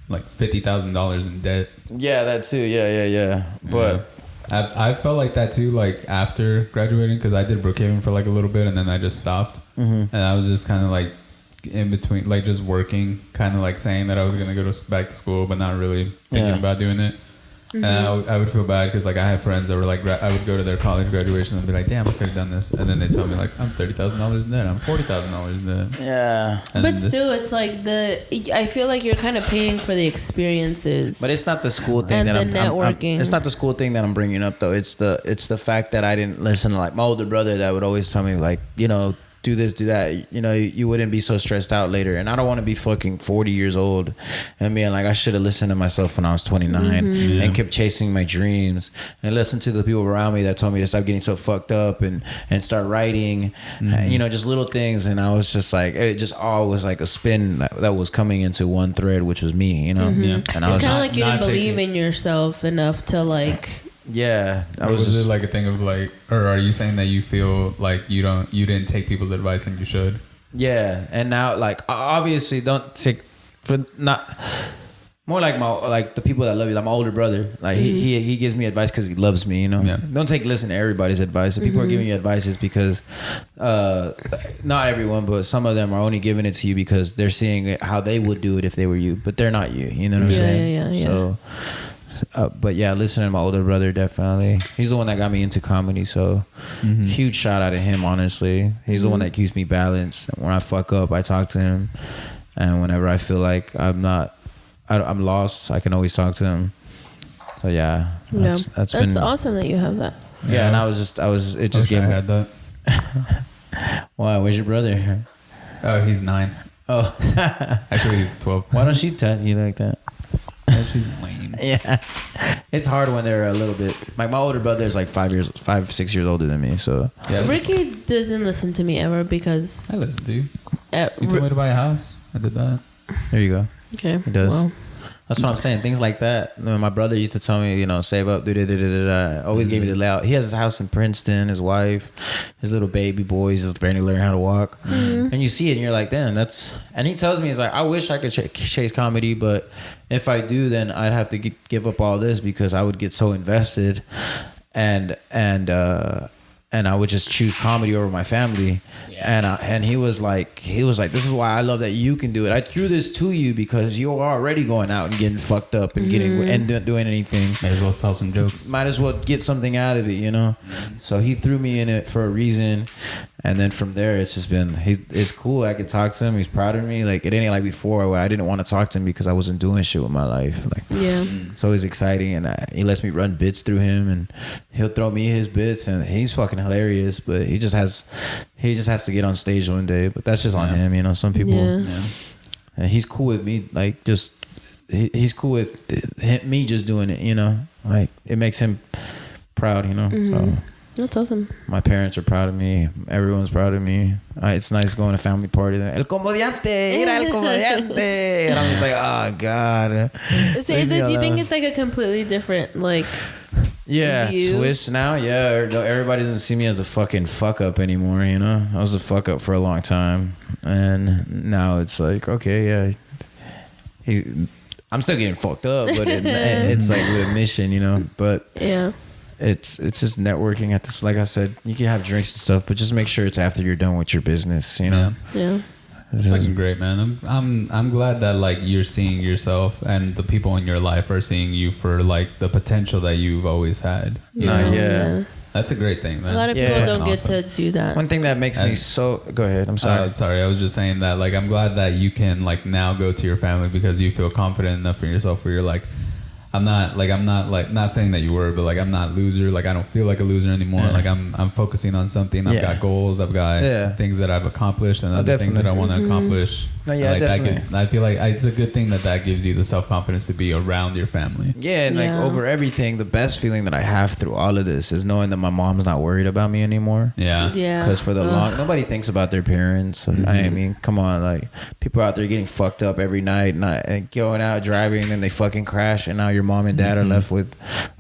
like $50,000 in debt. Yeah, that too. Yeah. But I felt like that too, like after graduating, because I did Brookhaven for like a little bit and then I just stopped. And I was just kind of like in between, like just working, kind of like saying that I was going to go back to school, but not really thinking about doing it. And I would feel bad because like I had friends that were like, I would go to their college graduation and be like, damn, I could have done this. And then they tell me like, I'm $30,000 in debt. I'm $40,000 in debt. yeah. But still, it's like I feel like you're kind of paying for the experiences. But it's not the school thing and that the networking. it's not the school thing that I'm bringing up though. It's the fact that I didn't listen to like my older brother that would always tell me like, you know, do this, do that. You know, you wouldn't be so stressed out later. And I don't want to be fucking 40 years old and being like, I should have listened to myself when I was 29 and kept chasing my dreams and listened to the people around me that told me to stop getting so fucked up and start writing, and, you know, just little things. And I was just like, it just all was like a spin that was coming into one thread, which was me, you know? And it's I kind was of just, like you didn't believe in yourself enough to like. yeah. I Was was just it like a thing of like, or are you saying that you feel like you didn't take people's advice and you should? yeah. And now like obviously don't take for not more like the people that love you, like my older brother, like he gives me advice because he loves me, you know. Don't listen to everybody's advice. If people are giving you advice, it's because not everyone, but some of them are only giving it to you because they're seeing it how they would do it if they were you, but they're not you, you know what I'm saying? Yeah. So but yeah, listening to my older brother, definitely. He's the one that got me into comedy, so huge shout out to him, honestly. He's the one that keeps me balanced. When I fuck up, I talk to him, and whenever I feel like I'm lost, I can always talk to him. So yeah, that's been awesome that you have that. Yeah, and it just gave I me. had that. Wow, where's your brother? Oh, he's 9. Oh, Actually, he's 12. why don't she touch you like that? She's lame. Yeah, it's hard when they're a little bit. Like my older brother is like 5-6 years older than me. So Yeah. Ricky doesn't listen to me ever because I listen to you. You told me to buy a house. I did that. there you go. okay, He does. well, That's what I'm saying. Things like that. You know, my brother used to tell me, you know, save up, always gave me the layout. He has his house in Princeton, his wife, his little baby boys just barely learn how to walk. And you see it and you're like, damn, and he tells me, he's like, I wish I could chase comedy, but if I do, then I'd have to give up all this because I would get so invested and I would just choose comedy over my family. And he was like, this is why I love that you can do it. I threw this to you because you're already going out and getting fucked up and doing anything. Might as well tell some jokes. Might as well get something out of it, you know? So he threw me in it for a reason. And then from there, it's just been, it's cool. I could talk to him. He's proud of me. Like, it ain't like before where I didn't want to talk to him because I wasn't doing shit with my life. Like, it's always exciting. And he lets me run bits through him and he'll throw me his bits and he's fucking hilarious. But he just has to get on stage one day. But that's just on him, you know? Some people, and he's cool with me. Like, he's cool with me just doing it, you know? Like, it makes him proud, you know? So. that's awesome. My parents are proud of me. Everyone's proud of me. It's nice going to family party. El comediante, mira el comediante. And I'm just like, oh God. Do you think it's like a completely different like? Yeah, view? twist now. Yeah, everybody doesn't see me as a fucking fuck up anymore. You know, I was a fuck up for a long time, and now it's like, okay, yeah, I'm still getting fucked up, but it's like with a mission, you know. But yeah. It's just networking at this. Like I said, you can have drinks and stuff, but just make sure it's after you're done with your business. You know. Yeah. It's fucking great, man. I'm glad that like you're seeing yourself and the people in your life are seeing you for like the potential that you've always had. Yeah. That's a great thing, man. A lot of people don't get awesome. to do that. One thing that makes me so. Go ahead. I'm sorry. Sorry, I was just saying that like I'm glad that you can like now go to your family because you feel confident enough in yourself where you're like, I'm not not saying that you were, but like I'm not loser. Like I don't feel like a loser anymore. Yeah. Like I'm focusing on something. I've got goals. I've got things that I've accomplished and other things that I want to accomplish. No, yeah, like definitely. I feel like it's a good thing that gives you the self-confidence to be around your family. Yeah, and like over everything, the best feeling that I have through all of this is knowing that my mom's not worried about me anymore. Yeah. Because for the nobody thinks about their parents. I mean, come on, like people out there getting fucked up every night, and going out driving, and they fucking crash, and now your mom and dad are left with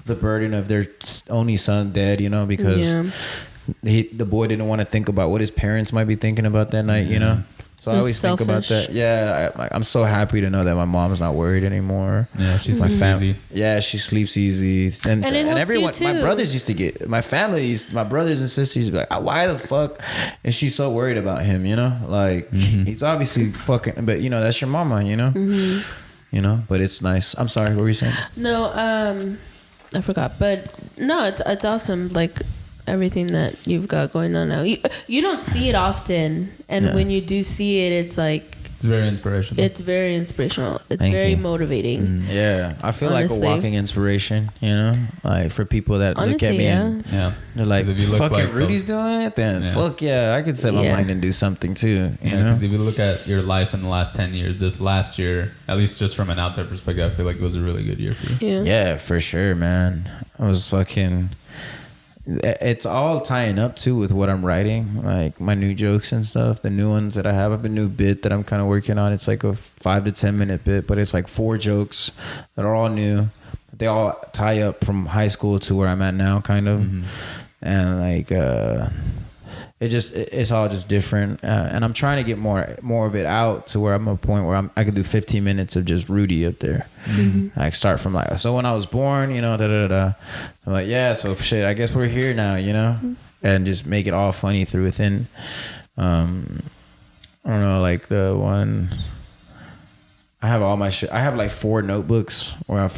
the burden of their only son dead. You know, because the boy didn't want to think about what his parents might be thinking about that night. You know. So I always think about that. Yeah, I'm so happy to know that my mom's not worried anymore. Yeah, she sleeps easy. Yeah, she sleeps easy, and everyone. My brothers used to get my brothers and sisters used to be like, "Why the fuck is she so worried about him?" You know, like he's obviously fucking. But you know, that's your mama. You know, you know. But it's nice. I'm sorry, what were you saying? No, I forgot. But no, it's awesome. Like. Everything that you've got going on now, you don't see it often, and when you do see it, it's like it's very inspirational. It's very motivating. Yeah, I feel honestly. Like a walking inspiration. You know, like for people that look at me and they're like, if you look "Fucking like Rudy's doing it, then fuck yeah, I could set my mind and do something too." You know, because if you look at your life in the last 10 years, this last year, at least just from an outside perspective, I feel like it was a really good year for you. Yeah, for sure, man. I was fucking. It's all tying up too with what I'm writing, like my new jokes and stuff, the new ones that I have a new bit that I'm kind of working on. It's like a 5 to 10 minute bit, but it's like 4 jokes that are all new. They all tie up from high school to where I'm at now, kind of. And like it's all just different, and I'm trying to get more of it out to where I'm at a point where I could do 15 minutes of just Rudy up there. Like start from like, so when I was born, you know, I'm like, yeah, so shit, I guess we're here now, you know, and just make it all funny through within. I don't know, like the one. I have all my shit. I have like 4 notebooks where I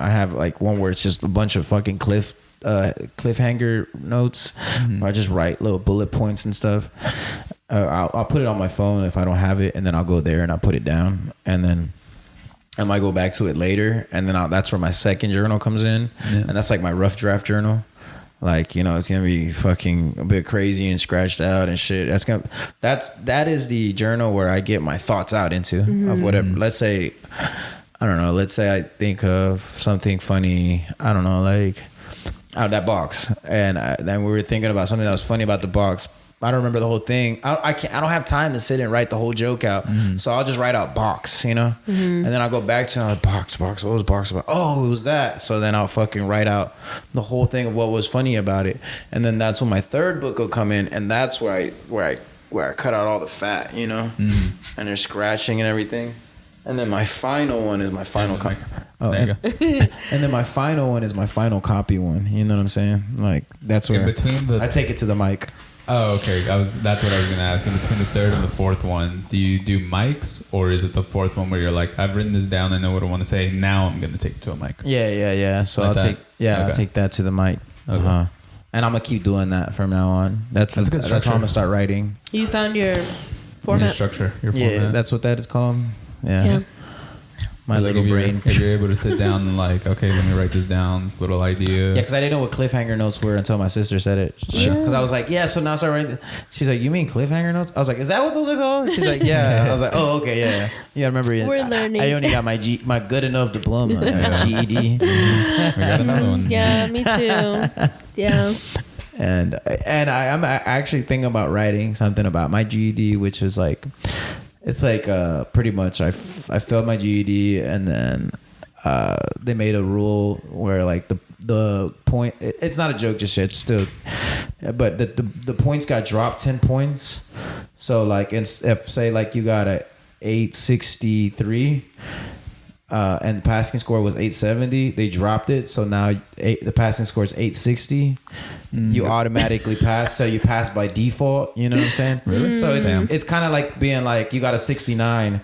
have like one where it's just a bunch of fucking cliffhanger notes where I just write little bullet points and stuff. I'll put it on my phone if I don't have it, and then I'll go there and I'll put it down, and then I might go back to it later, and then that's where my second journal comes in, and that's like my rough draft journal. Like, you know, it's gonna be fucking a bit crazy and scratched out and shit. That is the journal where I get my thoughts out into of whatever. Let's say I think of something funny. I don't know, like out of that box, and then we were thinking about something that was funny about the box. I don't remember the whole thing. I don't have time to sit and write the whole joke out, so I'll just write out box, you know, and then I'll go back to box. What was box about? Oh, it was that. So then I'll fucking write out the whole thing of what was funny about it, and then that's when my third book will come in, and that's where I cut out all the fat, you know, and there's scratching and everything, and then my final one is my final copy. Oh, and then my final one is my final copy one. You know what I'm saying? Like that's where I take it to the mic. Oh, okay. That's what I was gonna ask. In between the third and the fourth one, do you do mics, or is it the fourth one where you're like, I've written this down, I know what I want to say, now I'm gonna take it to a mic? Yeah. So like I'll take that to the mic. Okay. And I'm gonna keep doing that from now on. That's a good structure. That's how I'm gonna start writing. You found your format. Your structure. Your format. Yeah, that's what that is called. Yeah. My little brain. If you're able to sit down and like, okay, let me write this down, this little idea. Yeah, because I didn't know what cliffhanger notes were until my sister said it. Because I was like, yeah, so now I start writing. She's like, you mean cliffhanger notes? I was like, is that what those are called? She's like, yeah. I was like, oh, okay, yeah. Yeah, I remember. We're learning. I only got my good enough diploma, GED. We got another one. Yeah, me too. Yeah. And I'm actually thinking about writing something about my GED, which is like, it's like pretty much I failed my GED, and then they made a rule where like the point, it's not a joke just yet, still, but the points got dropped 10 points. So like if say like you got a 863 and the passing score was 870, they dropped it, so now the passing score is 860. You automatically pass, so you pass by default. You know what I'm saying? Really? So it's kind of like being like you got a 69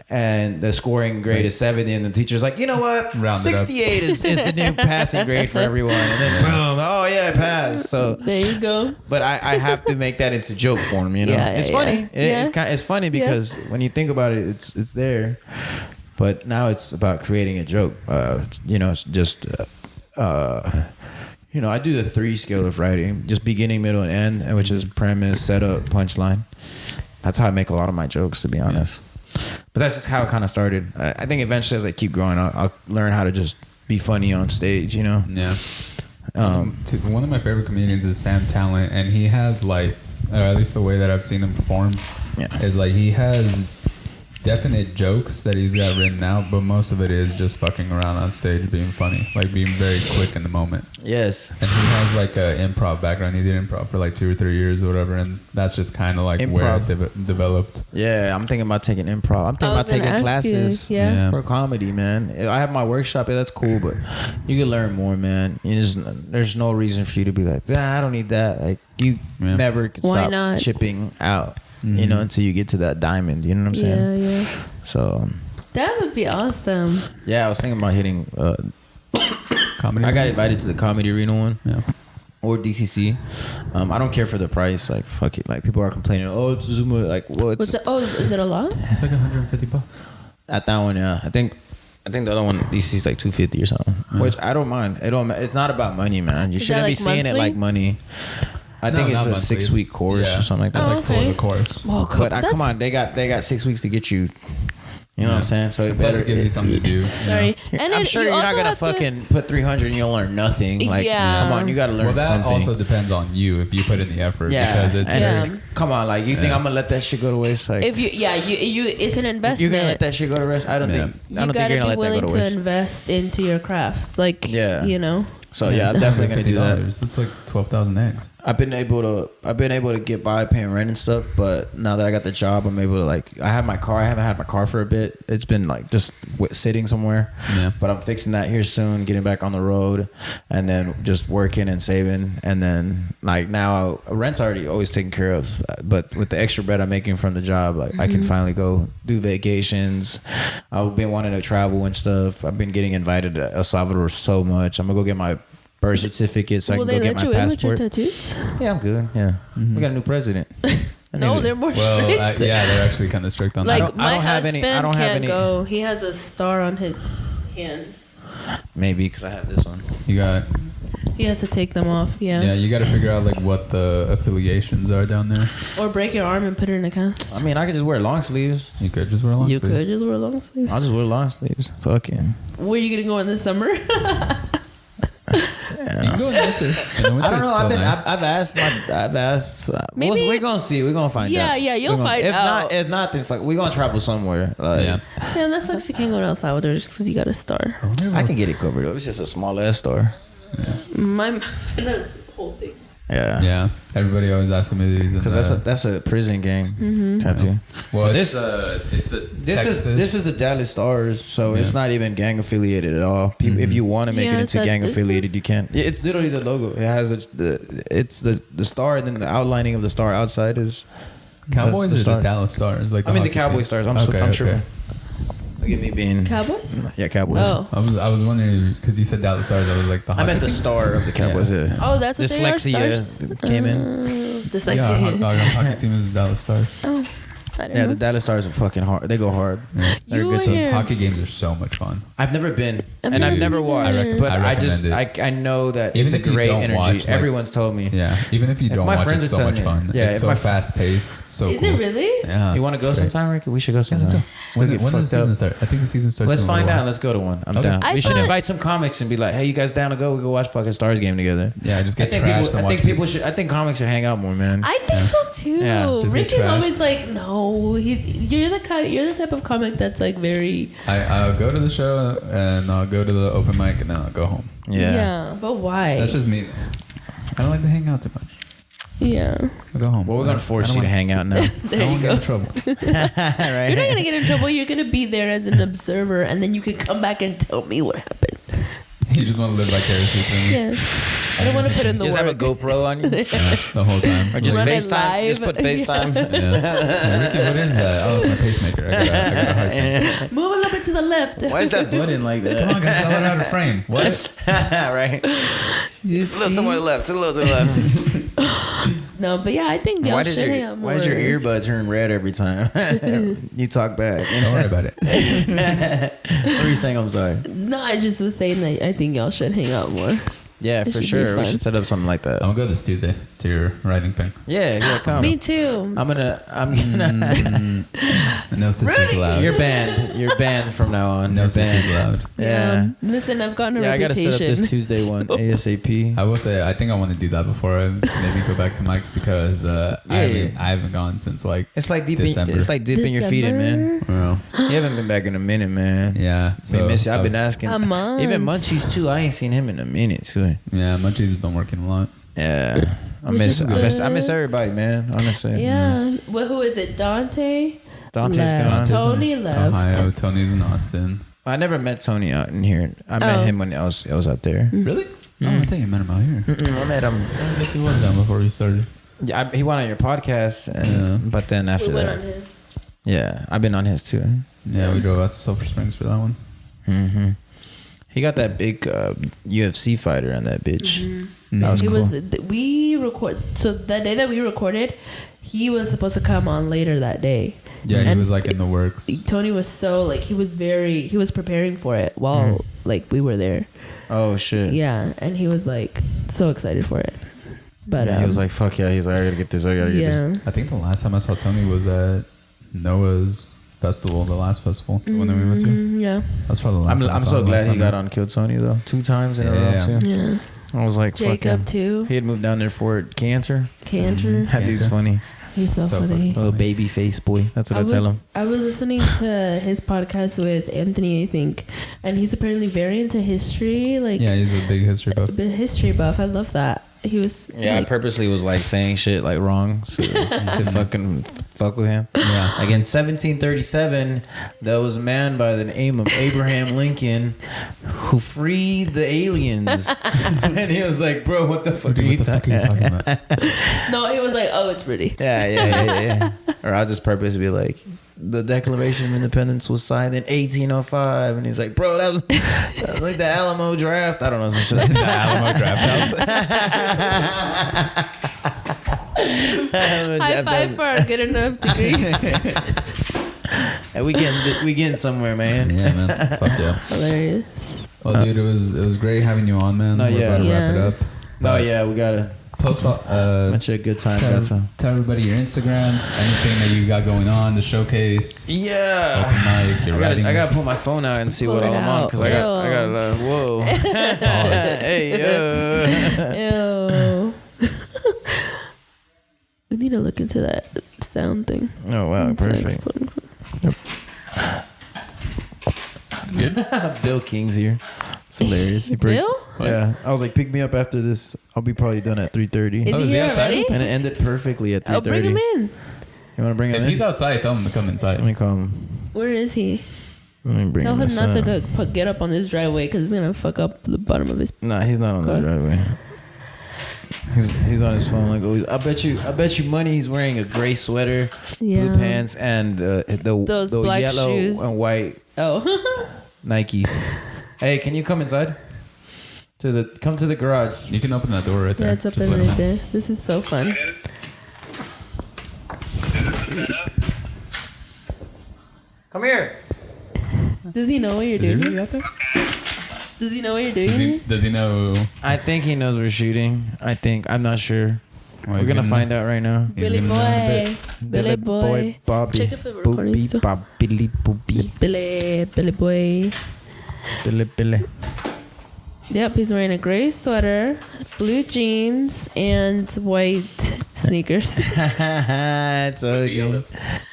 and the scoring grade is 70, and the teacher's like, you know what, 68 is the new passing grade for everyone, and then boom, oh yeah, I passed. So there you go. But I have to make that into joke form. You know, it's funny. It's funny because when you think about it, it's there. But now it's about creating a joke. You know, it's just, you know, I do the 3 scale of writing, just beginning, middle, and end, which is premise, setup, punchline. That's how I make a lot of my jokes, to be honest. But that's just how it kind of started. I think eventually as I keep growing, I'll learn how to just be funny on stage, you know? Yeah. One of my favorite comedians is Sam Talent, and he has like, or at least the way that I've seen him perform, is like he has definite jokes that he's got written out, but most of it is just fucking around on stage, being funny, like being very quick in the moment. Yes. And he has like a improv background. He did improv for like 2 or 3 years or whatever, and that's just kind of like where it developed. Yeah, I'm thinking about taking improv. I'm thinking about taking classes for comedy, man. I have my workshop. Yeah, that's cool, but you can learn more, man. There's no reason for you to be like, I don't need that. Like you never can stop chipping out. You know, until you get to that diamond. You know what I'm saying? Yeah. So that would be awesome. Yeah, I was thinking about hitting comedy. I got invited to the Comedy Arena one. Yeah. Or DCC. I don't care for the price. Like fuck it. Like people are complaining. Oh, it's Zuma. Like well, it's. Is it a lot? It's like $150. At that one, yeah. I think the other one DCC is like $250 or something. Which I don't mind. It's not about money, man. You shouldn't be seeing it like money. I think it's a 6-week course or something like that. It's like for the course. Well, but come on, they got 6 weeks to get you. You know what I'm saying? So it better gives you something to do. Sorry, and I'm sure you're not gonna fucking put 300 and you'll learn nothing. Like, come on, you gotta learn something. Well, that also depends on you if you put in the effort. Yeah, because come on, like you think I'm gonna let that shit go to waste? Like, if you it's an investment. You're gonna let that shit go to waste? I don't think you're gonna let that go to waste. You gotta be willing to invest into your craft, like you know. So I'm definitely gonna do that. It's like 12,000 eggs. I've been able to get by paying rent and stuff, but now that I got the job, I'm able to like. I have my car. I haven't had my car for a bit. It's been like just sitting somewhere. Yeah. But I'm fixing that here soon, getting back on the road, and then just working and saving, and then like now rent's already always taken care of. But with the extra bread I'm making from the job, like I can finally go do vacations. I've been wanting to travel and stuff. I've been getting invited to El Salvador so much. I'm gonna go get my birth certificate so I can go get my passport. Tattoos? Yeah, I'm good. Yeah, we got a new president. No, they're more strict. They're actually kind of strict on that. Like my husband can't go. He has a star on his hand. Maybe because I have this one. He has to take them off. Yeah. Yeah, you got to figure out like what the affiliations are down there. Or break your arm and put it in a cast. I mean, I could just wear long sleeves. You could just wear long sleeves. You could just wear long sleeves. I'll just wear long sleeves. Fuck it. Where are you gonna go in the summer? You can go in the winter. I don't know. I've asked. Maybe we're gonna see. We're gonna find out. Yeah, you'll find out. If not, then fuck. We're gonna travel somewhere. Yeah, that sucks. You can't go to El Salvador just because you got a star. I can get it covered though. It's just a small ass star. Yeah. My whole thing. Yeah. Everybody always asking me these because that's a prison gang tattoo. Well, this is the Dallas Stars, so it's not even gang affiliated at all. People, if you want to make it into gang affiliated, you can. It's literally the logo. It has the star, and then the outlining of the star outside is Cowboys or the Dallas Stars. Like the Cowboy Stars. I'm sure. Look at me being Cowboys. Yeah, Cowboys. Oh. I was wondering because you said Dallas Stars. I was like I meant the star of the Cowboys. Yeah. Oh, that's what Dyslexia came in. Dyslexia. Yeah, our hockey team is Dallas Stars. Oh. The Dallas Stars are fucking hard. They go hard. Yeah. They're good. So hockey games are so much fun. I've never been, and I've never watched. But I know that it's a great energy. Everyone's told me. Yeah, even if you don't watch, it's so much fun. Yeah, it's so fast paced. So is it really? Yeah. You want to go sometime, Ricky? We should go sometime. Let's go. When does the season start? I think the season starts. Let's find out. Let's go to one. I'm down. We should invite some comics and be like, "Hey, you guys down to go? We go watch fucking Stars game together." Yeah, just get trashed. I think comics should hang out more, man. I think so too. Yeah, Ricky's always like, no, you're the type of comic that's like very. I'll go to the show and I'll go to the open mic and then I'll go home. Yeah, but why? That's just me. I don't like to hang out too much. Yeah. I'll go home. Well, we're gonna force you to hang out now. There you go. Get in trouble. Right. You're not gonna get in trouble. You're gonna be there as an observer, and then you can come back and tell me what happened. You just want to live vicariously through me. Yes. I don't want to put in the work. Just have a GoPro on you the whole time. Or just FaceTime. Just put FaceTime. Yeah. Ricky, what is that? Oh, it's my pacemaker. I got a heart thing. Move a little bit to the left. Why is that button like that? Come on, guys. I'll let it out of frame. What? Right. A little to the left. A little to the left. No, but yeah, I think y'all should have more. Why does your earbuds turn red every time? You talk back. Don't worry about it. What were you saying? I'm sorry. No, I just was saying that I think y'all should hang out more. Yeah, for sure. We should set up something like that. I'm gonna go this Tuesday. to your writing thing. Yeah, come. Me too. I'm gonna. No sisters allowed. You're banned from now on. No You're sisters banned. allowed. Yeah. Listen, I've gotten a Yeah, I gotta reputation. set up this Tuesday one ASAP. I will say I think I want to do that before I maybe go back to Mike's because I haven't gone since like It's like December. It's like dipping your feet in, man. Well, You haven't been back in a minute, man. yeah. So, miss you. I've been asking. A month. Even Munchies too. I ain't seen him in a minute too. Yeah, Munchies has been working a lot. Yeah. I Which miss is everybody, man. Honestly. Yeah. Well, who is it? Dante. Dante's Left. gone. Tony left. Ohio. Tony's in Austin. I never met Tony out in here. I met him when I was out there. Really? Oh, I think you met him out here. I met him. I guess he was down before we started. Yeah, he went on your podcast, but then after We went that, on his. yeah, I've been on his too. Yeah, we drove out to Sulphur Springs for that one. Mm-hmm. He got that big UFC fighter on that bitch. That was He cool. we record. So that day that we recorded, he was supposed to come on later that day. Yeah, he And was like in the works. Tony was so like he was preparing for it while like we were there. Oh shit. Yeah, and he was like so excited for it. But he was like, "Fuck yeah!" He's like, "I gotta get this. I gotta get this." yeah. I think the last time I saw Tony was at Noah's festival, the last festival, the one that we went to. Yeah. That's probably the last time I I'm saw so him glad last he summer. got on Kill Tony though 2 times in a row Yeah. too. Yeah. I was like, "Fuck Jacob him." too. He had moved down there for cancer. Cantor. That dude's funny. He's so funny. Little baby face boy. That's what I tell him. I was listening to his podcast with Anthony, I think, and he's apparently very into history. Like, Yeah, he's a big history buff. a bit history buff. I love that. He was. Yeah, I like, purposely was like saying shit like wrong to fucking fuck with him. Yeah. Like in 1737, there was a man by the name of Abraham Lincoln who freed the aliens. And he was like, "Bro, what the fuck are you talking about?" No, he was like, "Oh, it's Rudy." Yeah. Or I'll just purposely be like, "The Declaration of Independence was signed in 1805," and he's like, "Bro, that was like the Alamo draft." I don't know, some shit like The Alamo Draft House. High five for our good enough degrees. And we getting somewhere, man. Yeah, man. Fuck yeah. Hilarious. Well, dude, it was great having you on, man. No, We're yeah. about to wrap it Yeah. up. Oh yeah, we gotta Post much a good time. Got some. tell everybody your Instagrams, anything that you got going on, the showcase, Yeah. open mic, your writing. I gotta pull my phone out and see Pull what it all I'm on out. because I got whoa. Hey yo. Ew. We need to look into that sound thing. Oh wow, perfect. Good? Bill King's here. It's hilarious. Bill? Yeah, I was like, pick me up after this. I'll be probably done at 3:30. Is Oh, he is he here outside? already? And it ended perfectly at 3:30. I'll bring him in. You want to bring him If in? he's outside, tell him to come inside. Let me call him. Where is he? Let me bring Tell him not inside. to get up on this driveway because it's gonna fuck up the bottom of his. Nah, he's not on the Okay. driveway. He's on his phone like always. I bet you money he's wearing a gray sweater, Yeah. blue pants, and Those the black yellow shoes. and white Oh. Nikes. Hey, can you come inside? Come to the garage. You can open that door right there. Yeah, it's up Just there let him right know. there. This is so fun. Come here. Does he know what you're Is he doing? really out there? Does he know what you're Does doing? does he know? I think he knows we're shooting. I'm not sure. Well, We're gonna find out right now. He's Billy gonna know in a boy. bit. Billy boy. Bobby. Check if we're recording Boopy, still. Bobbily, boopy. Billy boy. Billy. Yep, he's wearing a gray sweater, blue jeans, and white sneakers. It's OG.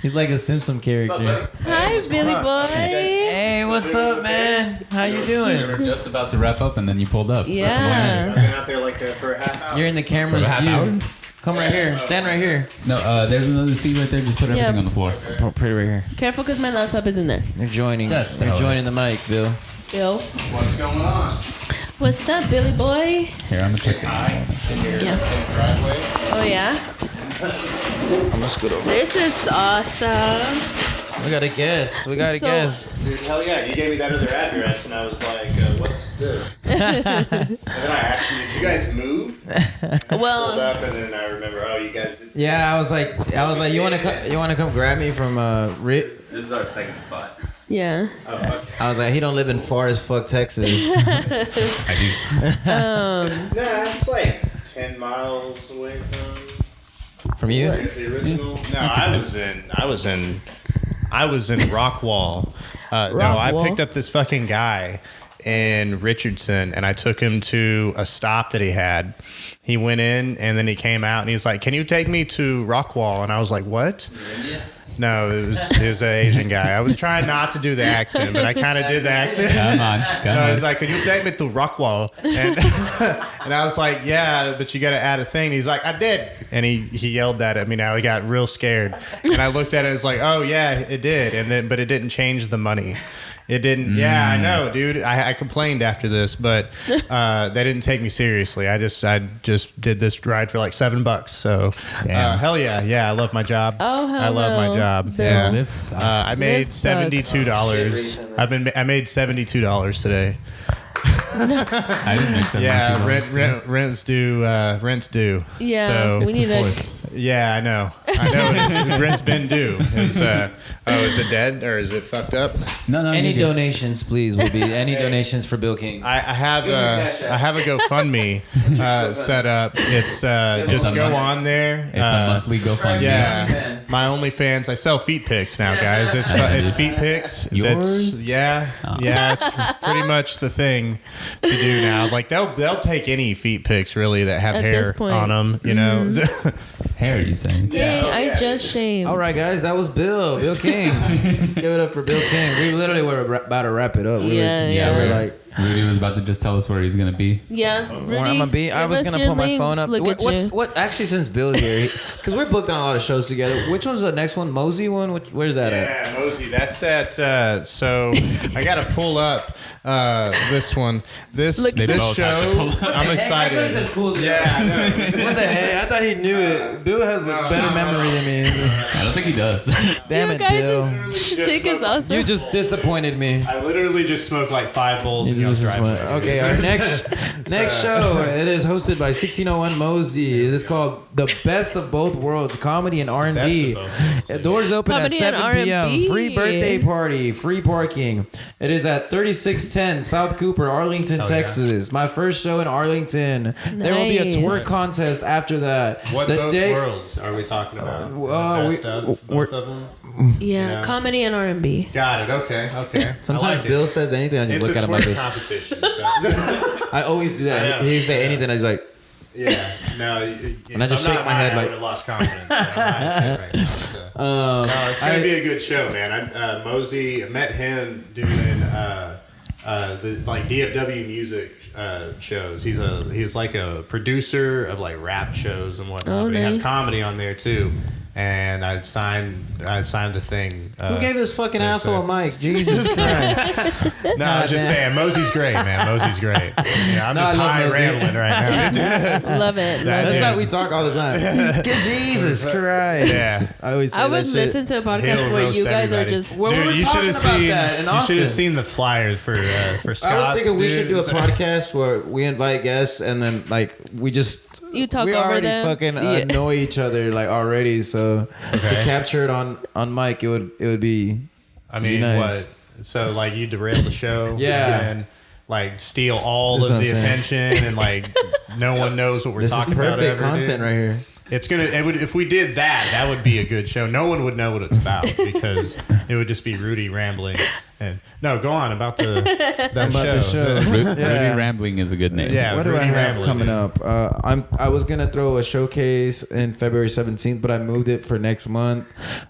He's like a Simpson character. Hi, Billy boy. Hey, what's up, man? How you We doing? were just about to wrap up, and then you pulled up. Yeah. I've been out there like for a half hour. You're in the camera's For a half view. hour? Come right here. Stand right here. No, there's another seat right there. Just put everything Yeah. on the floor. Put it right here. Careful, because my laptop is in there. You're joining. Just You're throw it. joining the mic, Bill. Bill. What's going on? What's up, Billy boy? Here, I'm gonna check it. Yeah. Driveway? Oh, yeah? I'm gonna scoot over. This is awesome. We got a guest. We got a So- guest. Dude, hell yeah. You gave me that other address, and I was like, what's this? And then I asked you, did you guys move? Pulled Well, up, and then I remember, oh, you guys did. Yeah, I was like, you wanna come grab me from Rip? This is our second spot. yeah. Oh, fuck. I was like, he don't live in far as fuck Texas. I do. Nah, it's like 10 miles away from you. the original. No, I was in Rockwall. No, I picked up this fucking guy in Richardson, and I took him to a stop that he had. He went in, and then he came out, and he was like, "Can you take me to Rockwall?" And I was like, "What?" No, it was an Asian guy. I was trying not to do the accent, but I kind of did the accent. Come on. I was like, "Can you take me to Rockwall?" And and I was like, "Yeah, but you got to add a thing." And he's like, "I did," and he yelled that at me. Now he got real scared, and I looked at it and was like, "Oh yeah, it did," but it didn't change the money. It didn't. Yeah, I know, dude. I complained after this, but they didn't take me seriously. I just did this ride for like $7. So hell yeah, I love my job. Oh hell I love my job. Bill. Yeah. Lyft sucks. I made Lyft sucks. $72. I made $72 today. I didn't make $72. Yeah, rent's due. Rent's due. Yeah, So we need a. yeah, I know. Rent's been due. Is it dead or is it fucked up? No. Any you're good. donations, please, will be any donations for Bill King. I have a GoFundMe set up. It's just go on there. It's a monthly GoFundMe. Yeah, my OnlyFans. I sell feet pics now, guys. It's feet pics. Yours? Yeah. It's pretty much the thing to do now. Like they'll take any feet pics really that have At hair this point. on them. You know. Hair, you saying? Yay! I just shaved. All right, guys, that was Bill King. Give it up for Bill King. We literally were about to wrap it up. We were like, Rudy was about to just tell us where he's gonna be. Yeah, where I'm gonna be. I was gonna pull my phone up. What? Actually, since Bill's here, because we're booked on a lot of shows together. Which one's the next one? Mosey one? Where's that at? Yeah, Mosey. That's at. So I gotta pull up this one. This show. I'm excited. Yeah. I know. What the heck? I thought he knew it. Bill has a better memory than me. I don't think he does. Damn you it, guys Bill. Take us awesome. You just disappointed me. I literally just smoked like 5 bowls. Okay, our next show, it is hosted by 1601 Mosey. It is called The Best of Both Worlds, Comedy and R&B. Doors open Comedy at and 7 p.m. R&B. Free birthday party, free parking. It is at 3610 South Cooper, Arlington, Texas. My first show in Arlington. There will be a twerk contest after that. What worlds are we talking about? Best of both of them? Yeah, comedy and R&B. Got it. Okay. Sometimes Bill says anything, I just look at him like this. Competition. So. I always do that. He say anything, I just like. Yeah. No. And I just shake my head I like. would have lost confidence. Right now, so. No, it's gonna be a good show, man. Mosey, I met him doing the like DFW music shows. He's like a producer of like rap shows and whatnot. But he has comedy on there too. And I signed the thing. Who gave this fucking asshole a mic? Jesus Christ. No, I was just saying, Mosey's great, man. Mosey's great. Yeah, I'm just high rambling right now. Love it. That's why we talk all the time. Jesus Christ. Yeah. I always say I would that shit. listen to a podcast where you guys are just. Well, we were talking about that in Austin. You should have seen the flyers for Scott's. I was thinking we should do a podcast where we invite guests and then like we just You talk we over already them. fucking annoy each other like already. So to capture it on mic, it would be. I mean, nice. what? So like you derail the show, Yeah. and like steal all That's of what the I'm saying. attention, and like no one knows what we're This is talking about. perfect ever, content dude. right here. It's gonna. It would if we did that. That would be a good show. No one would know what it's about because it would just be Rudy rambling. And no, go on about the show. Rudy Rambling is a good name. Yeah, What do I Rudy have Rambling, coming dude. up? I was gonna throw a showcase in February 17th, but I moved it for next month.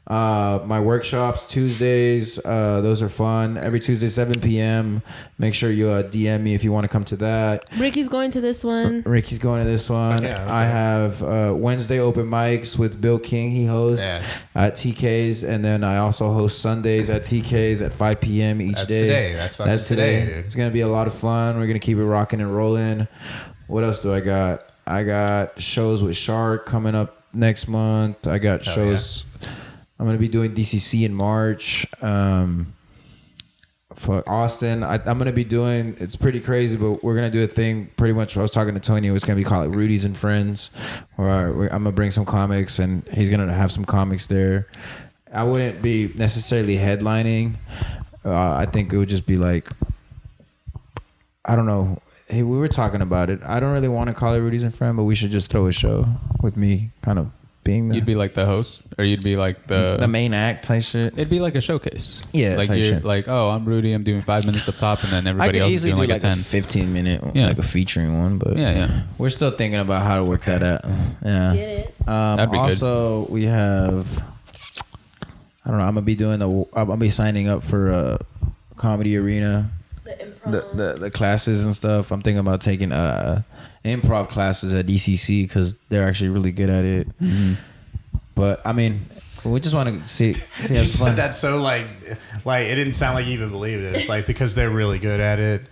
My workshops Tuesdays, those are fun. Every Tuesday 7 p.m. Make sure you DM me if you want to come to that. Ricky's going to this one. Ricky's going to this one. Yeah, okay. I have Wednesday open mics with Bill King. He hosts at TK's, and then I also host Sundays at TK's at 5 p.m. each That's day. today. That's fucking today, dude. It's gonna be a lot of fun. We're gonna keep it rocking and rolling. What else do I got? I got shows with Shark coming up next month. I got shows. I'm gonna be doing DCC in March. For Austin, I'm gonna be doing. It's pretty crazy, but we're gonna do a thing. Pretty much, I was talking to Tony. It was gonna be called like Rudy's and Friends, where I'm gonna bring some comics, and he's gonna have some comics there. I wouldn't be necessarily headlining. I think it would just be like, I don't know. hey, we were talking about it. I don't really want to call it Rudy's and Friend, but we should just throw a show with me kind of being the... You'd be like the host, or you'd be like the main act type shit. It'd be like a showcase. Yeah, like type you're shit. like, oh, I'm Rudy. I'm doing 5 minutes up top, and then everybody else is doing like a 10. 15-minute, Yeah. like a featuring one. But Yeah. we're still thinking about how to work that out. Yeah. Get it? That'd be also, we have... I don't know. I'm gonna be signing up for a comedy arena. The classes and stuff. I'm thinking about taking improv classes at DCC because they're actually really good at it. Mm-hmm. But I mean, we just want to see it's fun. That's so like it didn't sound like you even believed it. It's like because they're really good at it.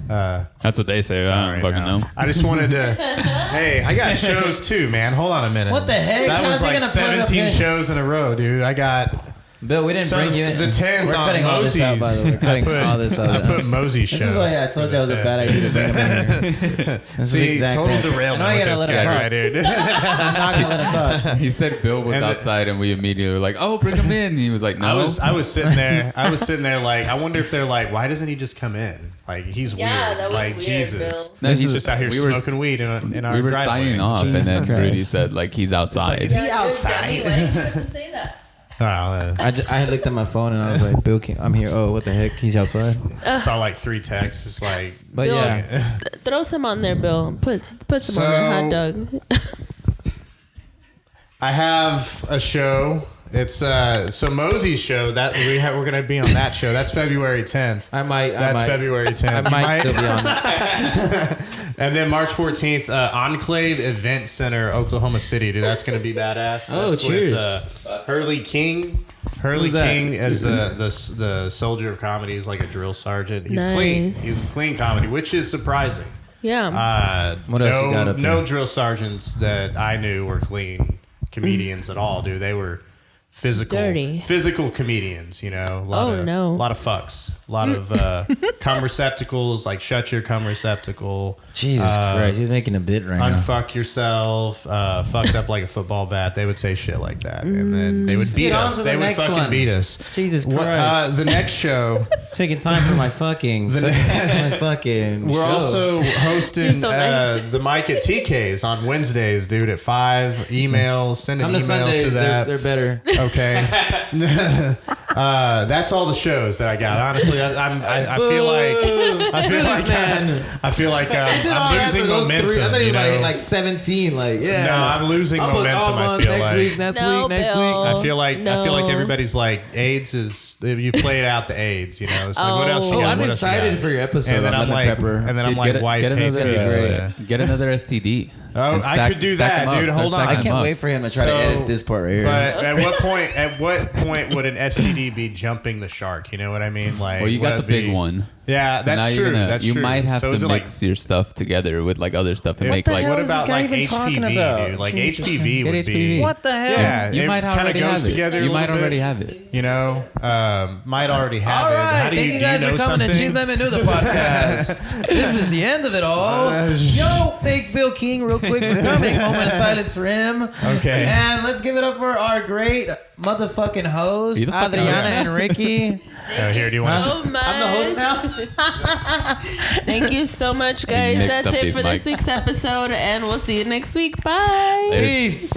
That's what they say. I Sorry, don't fucking know. I just wanted to. Hey, I got shows too, man. Hold on a minute. What the heck? That How's was he like gonna plug up 17 his- shows in a row, dude. I got. Bill, we didn't So bring you in. the 10th We're on cutting all this Mosey's. out, by the way. We're cutting all this out. I put Mosey's show. This is why I told you it was a bad idea to bring him in here. This See, is exactly total derailment I know with you this gotta let guy him right here. I'm not gonna let him talk. He said Bill was And outside, and we immediately were like, "Oh, bring him in." And he was like, "No." I was sitting there. Like, I wonder if they're like, why doesn't he just come in? Like, he's Yeah, weird. that was Like weird, Jesus. Bill. No, He's he's- just out here we were- smoking weed in our we were driveway. signing off, and then Jesus Rudy Christ. said, "Like he's outside." Is he outside? Why did you have to say that? I looked at my phone and I was like, Bill, I'm here. Oh, what the heck? He's outside. Saw like 3 texts. It's like, But Bill, yeah. Throw some on there, Bill. Put some on the hot dog. I have a show. It's so Mosey's show that we're gonna be on that show. That's February 10th. That's February 10th. I might still be on. And then March 14th, Enclave Event Center, Oklahoma City. Dude, that's gonna be badass. Oh, That's cheers. With, Hurley King. Hurley Who's that? King as the soldier of comedy. He's like a drill sergeant. He's Nice. clean. He's clean comedy, which is surprising. Yeah. What else you got up No there? drill sergeants that I knew were clean comedians at all, dude. They were Dirty. physical comedians, you know. A lot no. a lot of fucks, a lot of cum receptacles, like shut your cum receptacle. Jesus Christ, he's making a bit right now. Unfuck yourself, fucked up like a football bat. They would say shit like that, and then they would beat get on us. to the They would next fucking one. beat us. Jesus Christ. The next show, Taking time for my fucking. my fucking. we're show. also hosting You're so nice. the mic at TK's on Wednesdays, dude, at 5. Email, send an On the email Sundays, to that. they're better. Okay. That's all the shows that I got. Honestly, I feel like I'm losing momentum. I thought you you know? hit like 17. Like, yeah. No, I'm losing momentum. I feel next like. week, next week, next week. I feel like No. everybody's like AIDS is you played out the AIDS, you know. It's like what else you Oh, got? I'm What else you excited got? for your episode. And then on I'm Lemon like, Pepper. and then I'm like, wife hates me. Get another STD. Oh, And I could do that, them up, dude. start Hold on. stacking I can't them up. wait for him to try to So- edit this part right here. But at what point would an STD be jumping the shark? You know what I mean? Like, Well, you got would the it big be- one. Yeah, So that's now true. you're gonna, That's you true. might have So to is it mix your stuff together with like other stuff and What make the like. hell What is this about guy like even talking HPV, about? dude? Like Jesus HPV would Get be. HPV. What the hell? Yeah, You it might kinda already goes have it. together a You might little already bit. have it. You know, might already have All it. right, How do thank you guys know for coming to something? Chismes And Menudo podcast. This is the end of it all. Yo, thank Bill King real quick for coming. Moment of silence for him. Okay. And let's give it up for our great motherfucking host, Be the fucking Adriana host. and Ricky. Here, do you want to? So much. I'm the host now. Thank you so much, guys. mixed That's up it these for this mics. week's episode, and we'll see you next week. Bye. Peace.